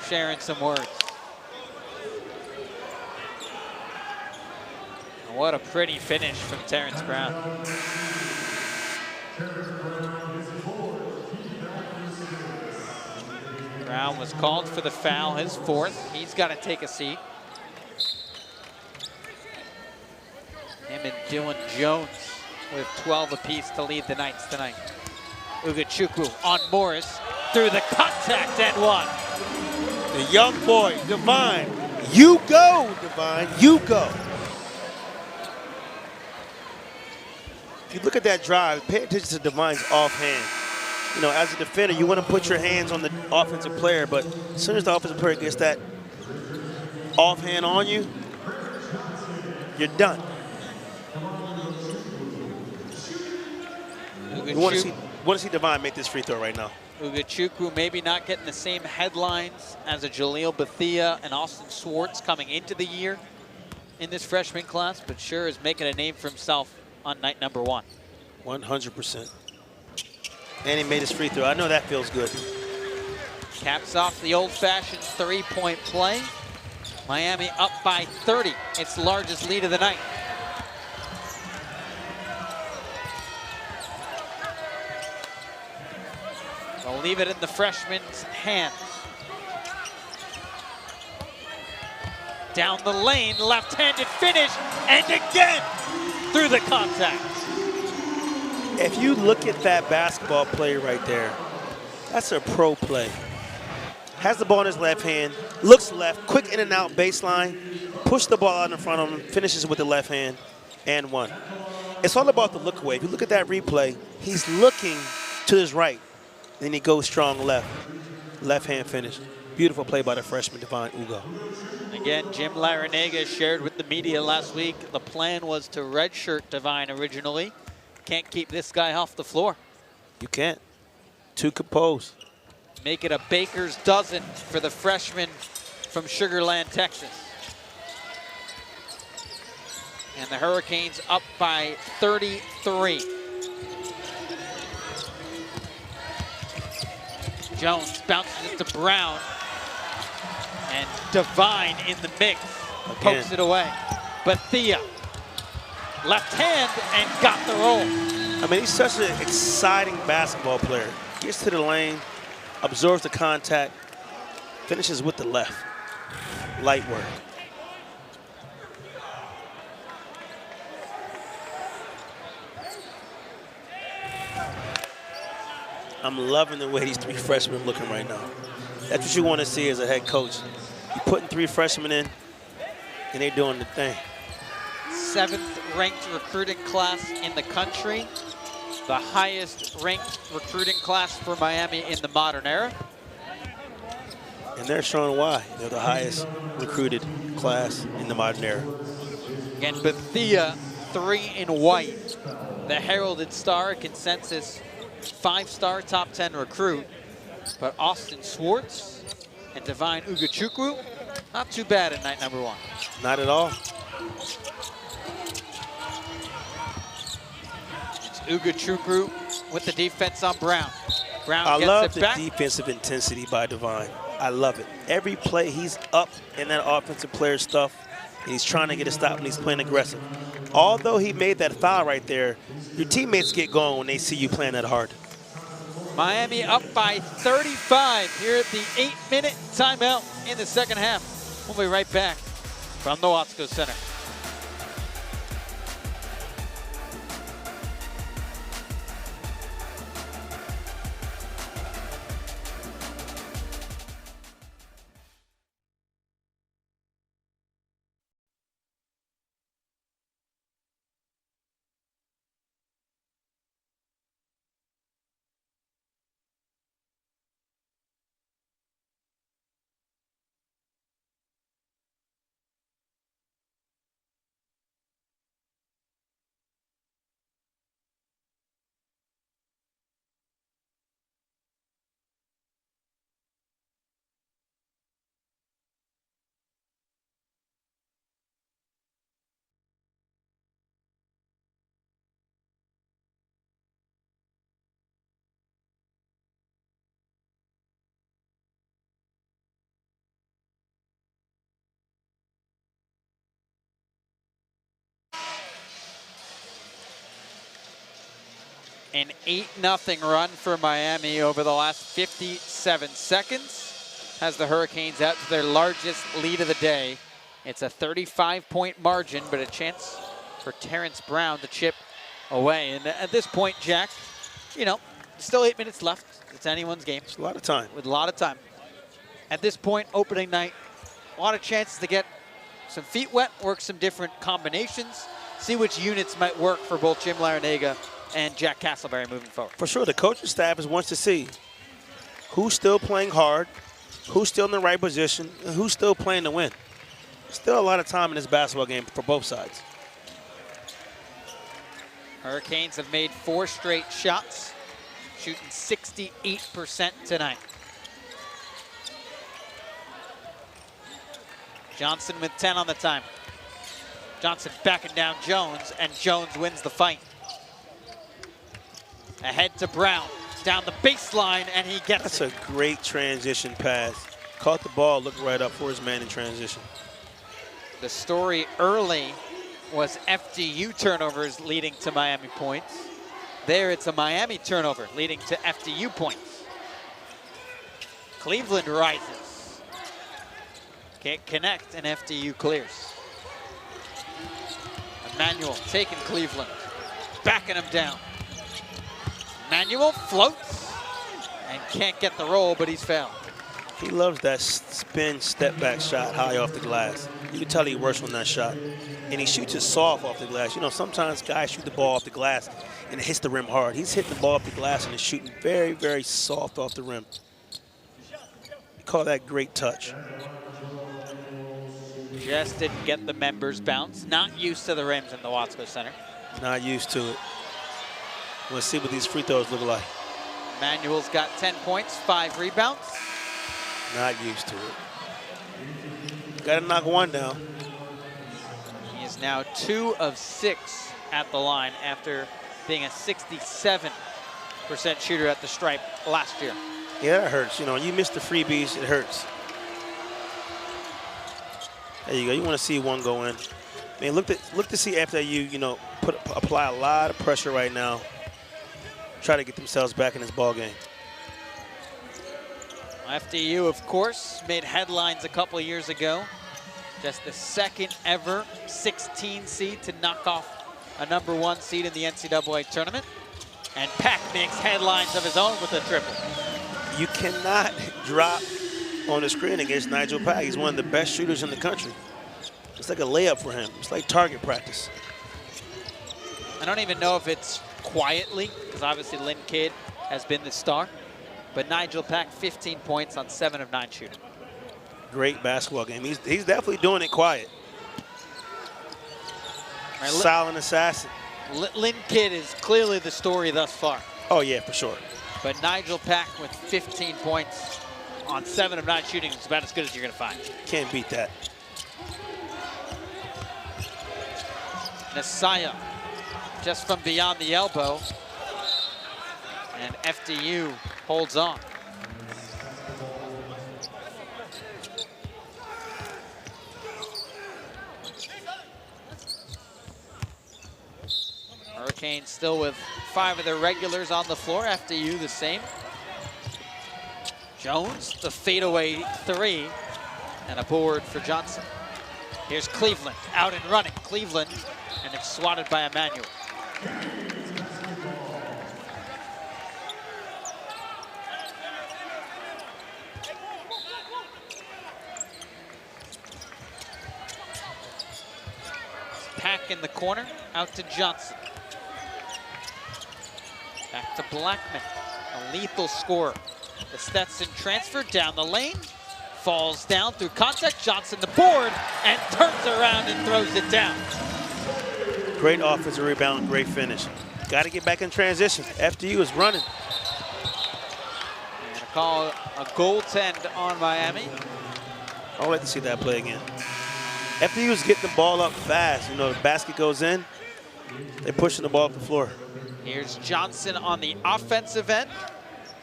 sharing some words. And what a pretty finish from Terrence Brown. Brown was called for the foul, his fourth. He's got to take a seat. Him and Dylan Jones with 12 apiece to lead the Knights tonight. Ugachukwu on Morris through the contact and one. The young boy, Divine. You go, Divine, you go. If you look at that drive, pay attention to Divine's offhand. You know, as a defender, you want to put your hands on the offensive player, but as soon as the offensive player gets that offhand on you, you're done. You want to see Divine make this free throw right now. Ugachukwu maybe not getting the same headlines as a Jaleel Bethea and Austin Swartz coming into the year in this freshman class, but sure is making a name for himself on night number 1. 100%. And he made his free throw. I know that feels good. Caps off the old-fashioned three-point play. Miami up by 30, its largest lead of the night. They'll leave it in the freshman's hands. Down the lane, left-handed finish, and again through the contact. If you look at that basketball play right there, that's a pro play. Has the ball in his left hand, looks left, quick in and out baseline, push the ball out in front of him, finishes with the left hand, and one. It's all about the look away. If you look at that replay, he's looking to his right, then he goes strong left. Left hand finish. Beautiful play by the freshman, Divine Ugo. Again, Jim Larranaga shared with the media last week, the plan was to redshirt Divine originally. Can't keep this guy off the floor. You can't. Too composed. Make it a baker's dozen for the freshman from Sugar Land, Texas. And the Hurricanes up by 33. Jones bounces it to Brown. And Divine in the mix. Pokes it away. Bethea. Left hand and got the roll. I mean, he's such an exciting basketball player. Gets to the lane, absorbs the contact, finishes with the left. Light work. I'm loving the way these three freshmen are looking right now. That's what you want to see as a head coach. You're putting three freshmen in, and they're doing the thing. 7th ranked recruiting class in the country. The highest ranked recruiting class for Miami in the modern era. And they're showing why. They're the highest recruited class in the modern era. Again, Bethea, 3 in white. The heralded star, consensus 5-star top 10 recruit. But Austin Swartz and Divine Ugachukwu, not too bad in night number 1. Not at all. It's Ugachukwu with the defense on Brown. Brown I gets love it the back. defensive intensity by Divine. I love it. Every play, he's up in that offensive player stuff, and he's trying to get a stop, and he's playing aggressive. Although he made that foul right there, your teammates get going when they see you playing that hard. Miami up by 35 here at the 8-minute timeout in the second half. We'll be right back from the Watsco Center. An 8-0 run for Miami over the last 57 seconds. has the Hurricanes out to their largest lead of the day. It's a 35-point margin, but a chance for Terrence Brown to chip away. And at this point, Jack, you know, still 8 minutes left. It's anyone's game. It's a lot of time. With a lot of time. At this point, opening night, a lot of chances to get some feet wet, work some different combinations, see which units might work for both Jim Larranaga and Jack Castleberry moving forward. For sure, the coaching staff wants to see who's still playing hard, who's still in the right position, and who's still playing to win. Still a lot of time in this basketball game for both sides. Hurricanes have made 4 straight shots, shooting 68% tonight. Johnson with 10 on the time. Johnson backing down Jones, and Jones wins the fight. Ahead to Brown, down the baseline, and he gets That's it. a great transition pass. Caught the ball, looked right up for his man in transition. The story early was FDU turnovers leading to Miami points. There it's a Miami turnover leading to FDU points. Cleveland rises. Can't connect, and FDU clears. Emmanuel taking Cleveland, backing him down. Emmanuel floats and can't get the roll, but he's fouled. He loves that spin step back shot high off the glass. You can tell he works on that shot. And he shoots it soft off the glass. You know, sometimes guys shoot the ball off the glass and it hits the rim hard. He's hitting the ball off the glass and is shooting very, very soft off the rim. We call that great touch. Just didn't get the members bounce. Not used to the rims in the Watsco Center. Not used to it. Let's see what these free throws look like. Emmanuel's got 10 points, 5 rebounds. Not used to it. Got to knock one down. He is now 2 of 6 at the line after being a 67% shooter at the stripe last year. Yeah, that hurts. You know, you miss the freebies, it hurts. There you go. You want to see one go in. I mean, look to see after you know, apply a lot of pressure right now. Try to get themselves back in this ball game. FDU, of course, made headlines a couple of years ago. Just the second ever 16 seed to knock off a #1 seed in the NCAA tournament. And Pack makes headlines of his own with a triple. You cannot drop on the screen against Nigel Pack. He's one of the best shooters in the country. It's like a layup for him. It's like target practice. I don't even know if it's quietly, because obviously Lynn Kidd has been the star. But Nigel Pack, 15 points on 7 of 9 shooting. Great basketball game. He's definitely doing it quiet. Right, Silent assassin. Lynn Kidd is clearly the story thus far. Oh, yeah, for sure. But Nigel Pack with 15 points on 7 of 9 shooting is about as good as you're going to find. Can't beat that. Nasaya just from beyond the elbow. And FDU holds on. Hurricanes still with 5 of their regulars on the floor. FDU the same. Jones, the fadeaway 3, and a board for Johnson. Here's Cleveland out and running. Cleveland, and it's swatted by Emmanuel. Pack in the corner, out to Johnson. Back to Blackmon, a lethal scorer. The Stetson transfer down the lane, falls down through contact. Johnson the board, and turns around and throws it down. Great offensive rebound, great finish. Got to get back in transition. FDU is running. And a call, a goaltend on Miami. I'd like to see that play again. FDU is getting the ball up fast. You know, the basket goes in, they're pushing the ball up the floor. Here's Johnson on the offensive end.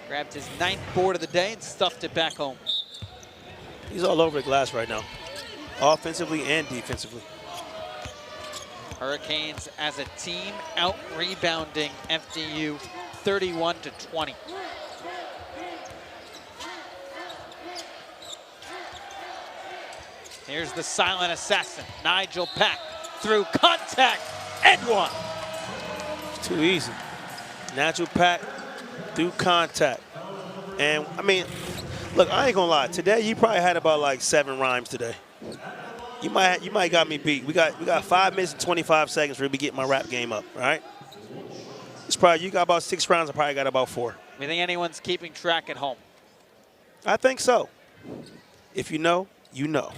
Grabbed his 9th board of the day and stuffed it back home. He's all over the glass right now, offensively and defensively. Hurricanes as a team out-rebounding FDU 31-20. Here's the silent assassin, Nigel Pack, through contact and one. Too easy. Nigel Pack through contact. And, I mean, look, I ain't gonna lie. Today, you probably had about like 7 rhymes today. You might got me beat. We got 5 minutes and 25 seconds for me to get my rap game up, all right? It's probably, you got about 6 rounds, I probably got about 4. You think anyone's keeping track at home? I think so. If you know, you know.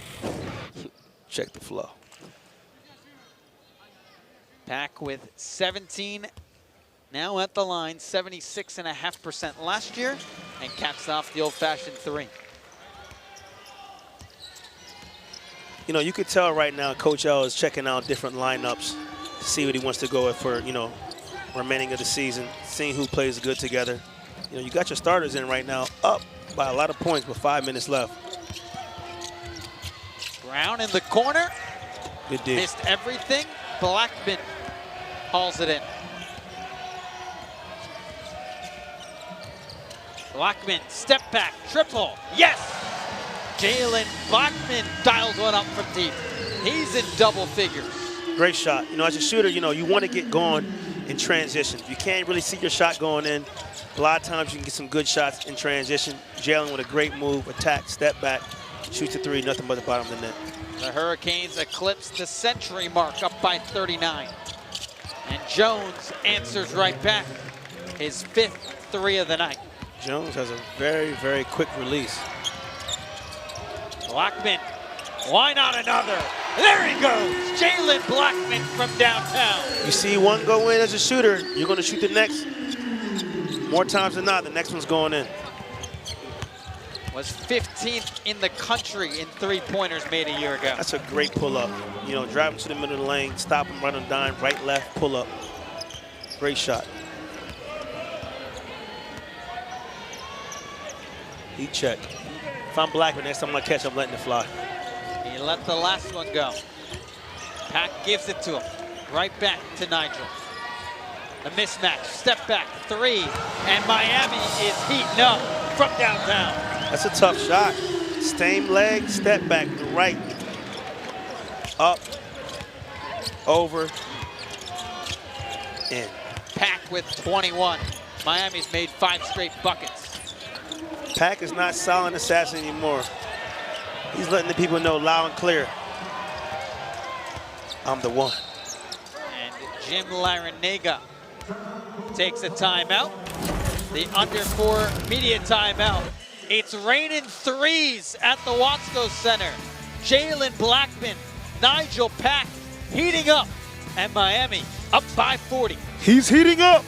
Check the flow. Pack with 17 now at the line, 76.5% last year, and caps off the old-fashioned 3. You know, you could tell right now Coach L is checking out different lineups to see what he wants to go with for, you know, remaining of the season, seeing who plays good together. You know, you got your starters in right now, up by a lot of points with 5 minutes left. Brown in the corner. Good dig. Missed everything. Blackmon hauls it in. Blackmon, step back, triple, yes! Jalen Blackmon dials one up from deep. He's in double figures. Great shot. You know, as a shooter, you know, you want to get going in transition. You can't really see your shot going in. A lot of times you can get some good shots in transition. Jalen with a great move, attack, step back, shoots a 3, nothing but the bottom of the net. The Hurricanes eclipse the century mark, up by 39. And Jones answers right back. His 5th 3 of the night. Jones has a very, very quick release. Blackmon, why not another? There he goes, Jalen Blackmon from downtown. You see one go in as a shooter, you're going to shoot the next. More times than not, the next one's going in. Was 15th in the country in 3-pointers made a year ago. That's a great pull-up. You know, driving to the middle of the lane, stop him, run on dime, right, left, pull up. Great shot. He checked. If I'm Blackmon, next time I catch, I'm letting it fly. He let the last one go. Pack gives it to him. Right back to Nigel. The mismatch, step back, 3, and Miami is heating up from downtown. That's a tough shot. Same leg, step back, to the right. Up, over, in. Pack with 21. Miami's made 5 straight buckets. Pack is not silent assassin anymore. He's letting the people know loud and clear. I'm the one. And Jim Larranaga takes a timeout. The under 4 media timeout. It's raining 3s at the Watsco Center. Jalen Blackmon, Nigel Pack heating up, and Miami up by 40. He's heating up.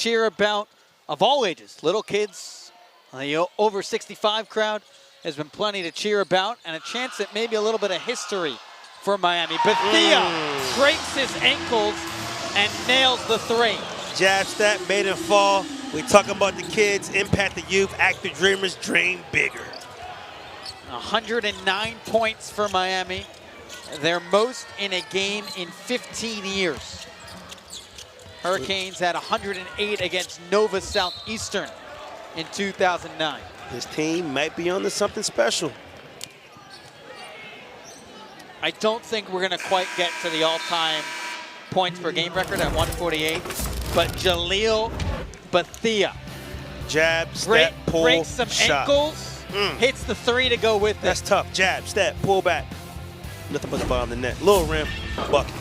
cheer about of all ages, little kids, the over 65 crowd. There's been plenty to cheer about, and a chance at maybe a little bit of history for Miami. Bethia breaks his ankles and nails the three. Jab step, made him fall. We talking about the kids, impact the youth, act the dreamers, dream bigger. 109 points for Miami. Their most in a game in 15 years. Hurricanes had 108 against Nova Southeastern in 2009. This team might be on to something special. I don't think we're going to quite get to the all-time points per game record at 148, but Jaleel Bethia Jab, step, pull, breaks some shot. ankles, hits the three to go with it. That's tough. Jab, step, pull back. Nothing but the bottom of the net. Little rim, bucket.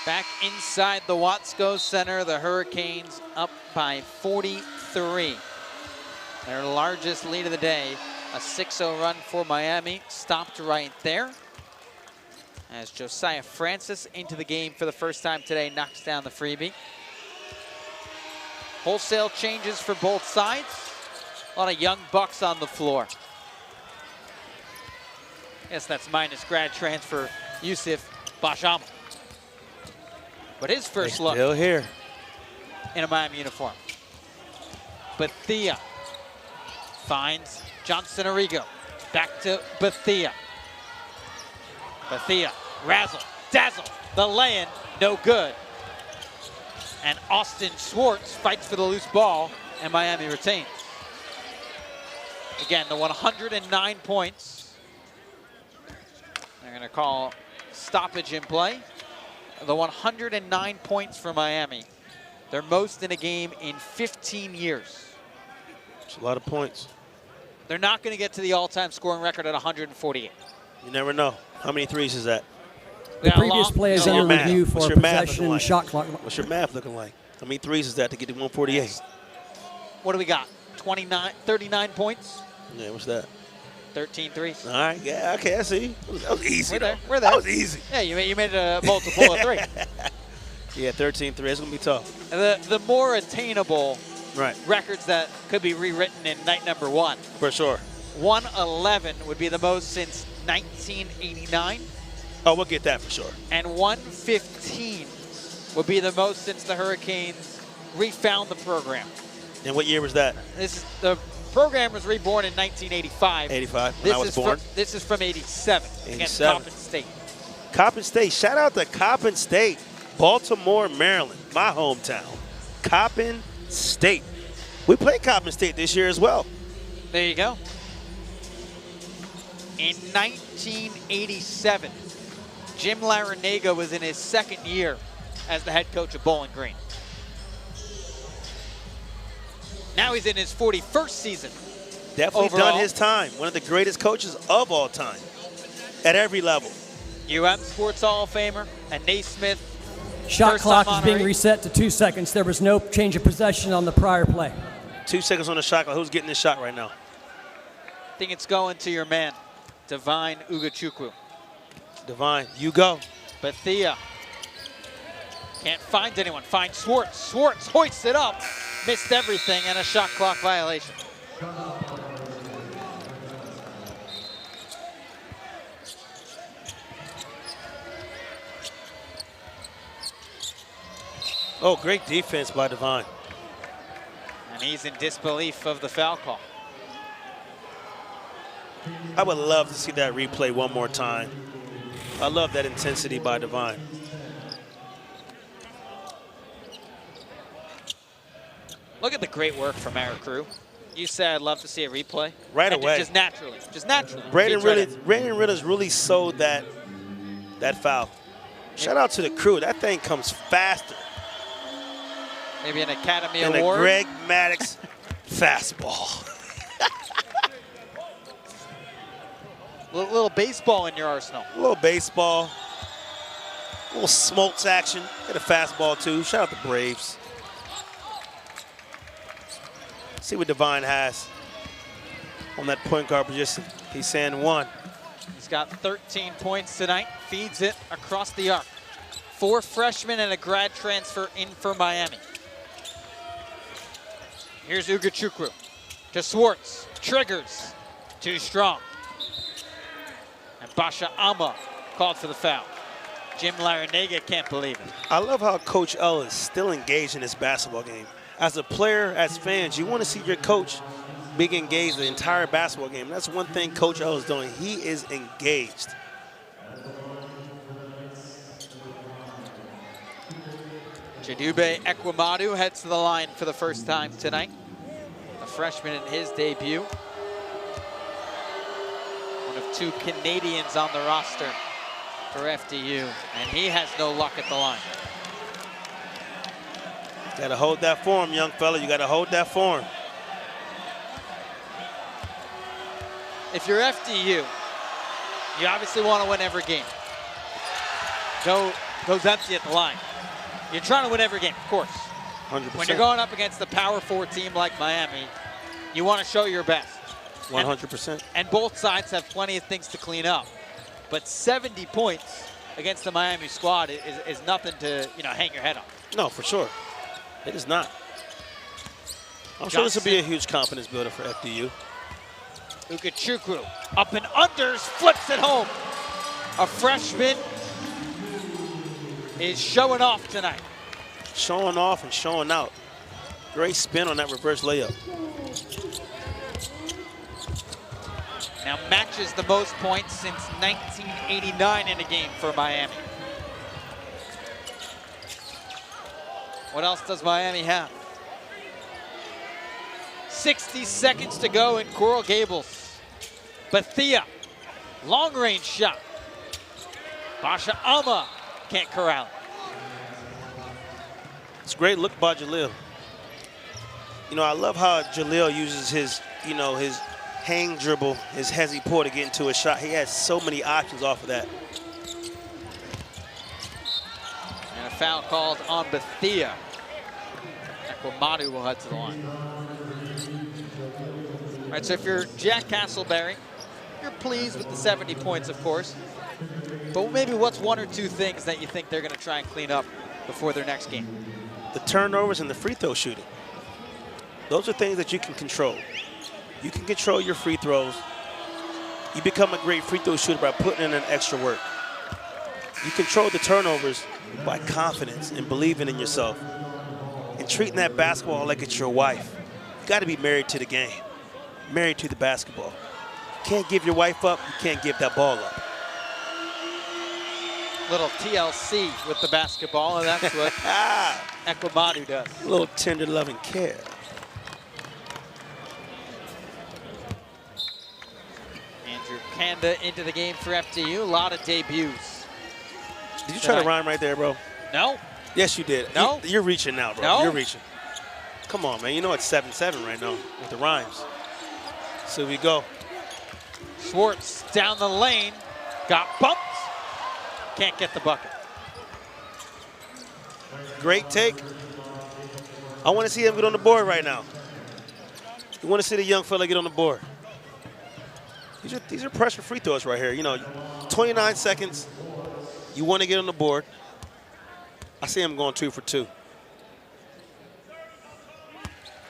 Back inside the Watsco Center, the Hurricanes up by 43. Their largest lead of the day, a 6-0 run for Miami, stopped right there. As Josiah Francis into the game for the first time today, knocks down the freebie. Wholesale changes for both sides. A lot of young bucks on the floor. Yes, that's minus grad transfer Yusuf Bashama. But his first look still here in a Miami uniform. Bethia finds Johnson Arrigo. Back to Bethia. Bethia, razzle, dazzle. The lay-in, no good. And Austin Schwartz fights for the loose ball, and Miami retains. Again, the 109 points. They're going to call stoppage in play. The 109 points for Miami. Their most in a game in 15 years. It's a lot of points. They're not going to get to the all-time scoring record at 148. You never know. How many threes is that? The previous play is under review for possession and shot clock. What's your math looking like? How many threes is that to get to 148? What do we got? 39 points? Yeah, what's that? 13 threes. All right, yeah, okay, I see. That was easy. We're there. We're there. That was easy. Yeah, you made a multiple of 3. Yeah, 13 3. It's going to be tough. The more attainable Right. records that could be rewritten in night number 1. For sure. 111 would be the most since 1989. Oh, we'll get that for sure. And 115 would be the most since the Hurricanes refound the program. And what year was that? The program was reborn in 1985. 85, when I was born. This is from 87 against 87. Coppin State. Coppin State. Shout out to Coppin State. Baltimore, Maryland, my hometown. Coppin State. We played Coppin State this year as well. There you go. In 1987, Jim Larranaga was in his 2nd year as the head coach of Bowling Green. Now he's in his 41st season. Definitely overall. done his time. One of the greatest coaches of all time at every level. Sports Hall of Famer and Naismith. Shot First clock time is being honoree. reset to 2 seconds. There was no change of possession on the prior play. 2 seconds on the shot clock. Who's getting this shot right now? I think it's going to your man, Divine Ugachukwu. Divine, you go. Bethia can't find anyone. Finds Swartz. Swartz hoists it up. Missed everything and a shot clock violation. Oh, great defense by Divine. And he's in disbelief of the foul call. I would love to see that replay one more time. I love that intensity by Divine. Look at the great work from our crew. You said I'd love to see a replay. Right And away. Just naturally. Braden Feeds right in. Ritter's really sold that foul. Shout out to the crew. That thing comes faster Maybe an Academy than a Award. Greg Maddox fastball. Little baseball in your arsenal. A little baseball, a little smokes action. Hit a fastball too. Shout out to Braves. See what Divine has on that point guard position. He's saying 1. He's got 13 points tonight. Feeds it across the arc. 4 freshmen and a grad transfer in for Miami. Here's Ugachukwu to Swartz. Triggers. Too strong. And Basha Ama called for the foul. Jim Larranaga can't believe it. I love how Coach L is still engaged in this basketball game. As a player, as fans, you want to see your coach being engaged the entire basketball game. That's one thing Coach L is doing. He is engaged. Jadube Ekwamadu heads to the line for the first time tonight. A freshman in his debut. One of 2 Canadians on the roster for FDU, and he has no luck at the line. Got to hold that form, young fella. You got to hold that form. If you're FDU, you obviously want to win every game. Goes empty at the line. You're trying to win every game, of course. 100%. When you're going up against a Power 4 team like Miami, you want to show your best. 100%. And both sides have plenty of things to clean up. But 70 points against the Miami squad is nothing to hang your head on. No, for sure. It is not. I'm sure this will be a huge confidence builder for FDU. Ugachukwu up and unders, flips it home. A freshman is showing off tonight. Showing off and showing out. Great spin on that reverse layup. Now matches the most points since 1989 in a game for Miami. What else does Miami have? 60 seconds to go in Coral Gables. Bethia, long range shot. Basha Ama can't corral it. It's a great look by Jalil. I love how Jalil uses his, his hang dribble, his hezzy pull to get into a shot. He has so many options off of that. And a foul called on Bethia. Ekwamadu will head to the line. All right, so if you're Jack Castleberry, You're pleased with the 70 points, of course. But maybe what's one or two things that you think they're going to try and clean up before their next game? The turnovers and the free throw shooting. Those are things that you can control. You can control your free throws. You become a great free throw shooter by putting in an extra work. You control the turnovers by confidence and believing in yourself and treating that basketball like it's your wife. You got to be married to the game, married to the basketball. You can't give your wife up. You can't give that ball up. Little TLC with the basketball, and that's what Ekwamadu does. A little tender loving care. Andrew Kanda into the game for FDU. A lot of debuts. Did you try to rhyme right there, bro? No. Yes, you did. No. You're reaching now, bro. No. You're reaching. Come on, man. You know it's 7-7 right now with the rhymes. So we go. Schwartz down the lane. Got bumped. Can't get the bucket. Great take. I want to see him get on the board right now. You want to see the young fella get on the board. These are pressure free throws right here. You know, 29 seconds. You want to get on the board. I see him going 2 for 2.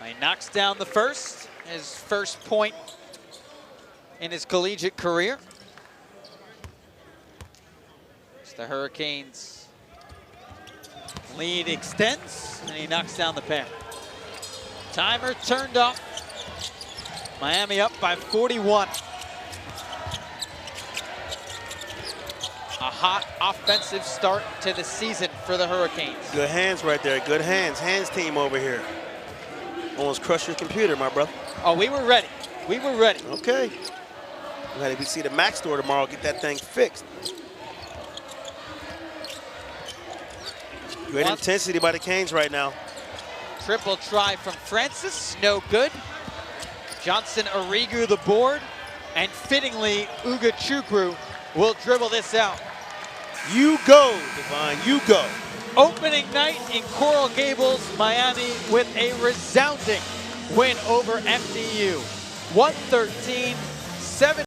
He knocks down the first, his first point in his collegiate career. As the Hurricanes lead extends, and he knocks down the pair. Timer turned off. Miami up by 41. A hot offensive start to the season for the Hurricanes. Good hands right there. Good hands. Hands team over here. Almost crushed your computer, my brother. Oh, we were ready. We were ready. Okay. We got to see the Mac store tomorrow, get that thing fixed. Great intensity by the Canes right now. Triple try from Francis, no good. Johnson Arrigu the board, and fittingly, Uga Chukwu will dribble this out. You go, Devine, you go. Opening night in Coral Gables, Miami with a resounding win over FDU. 113-7.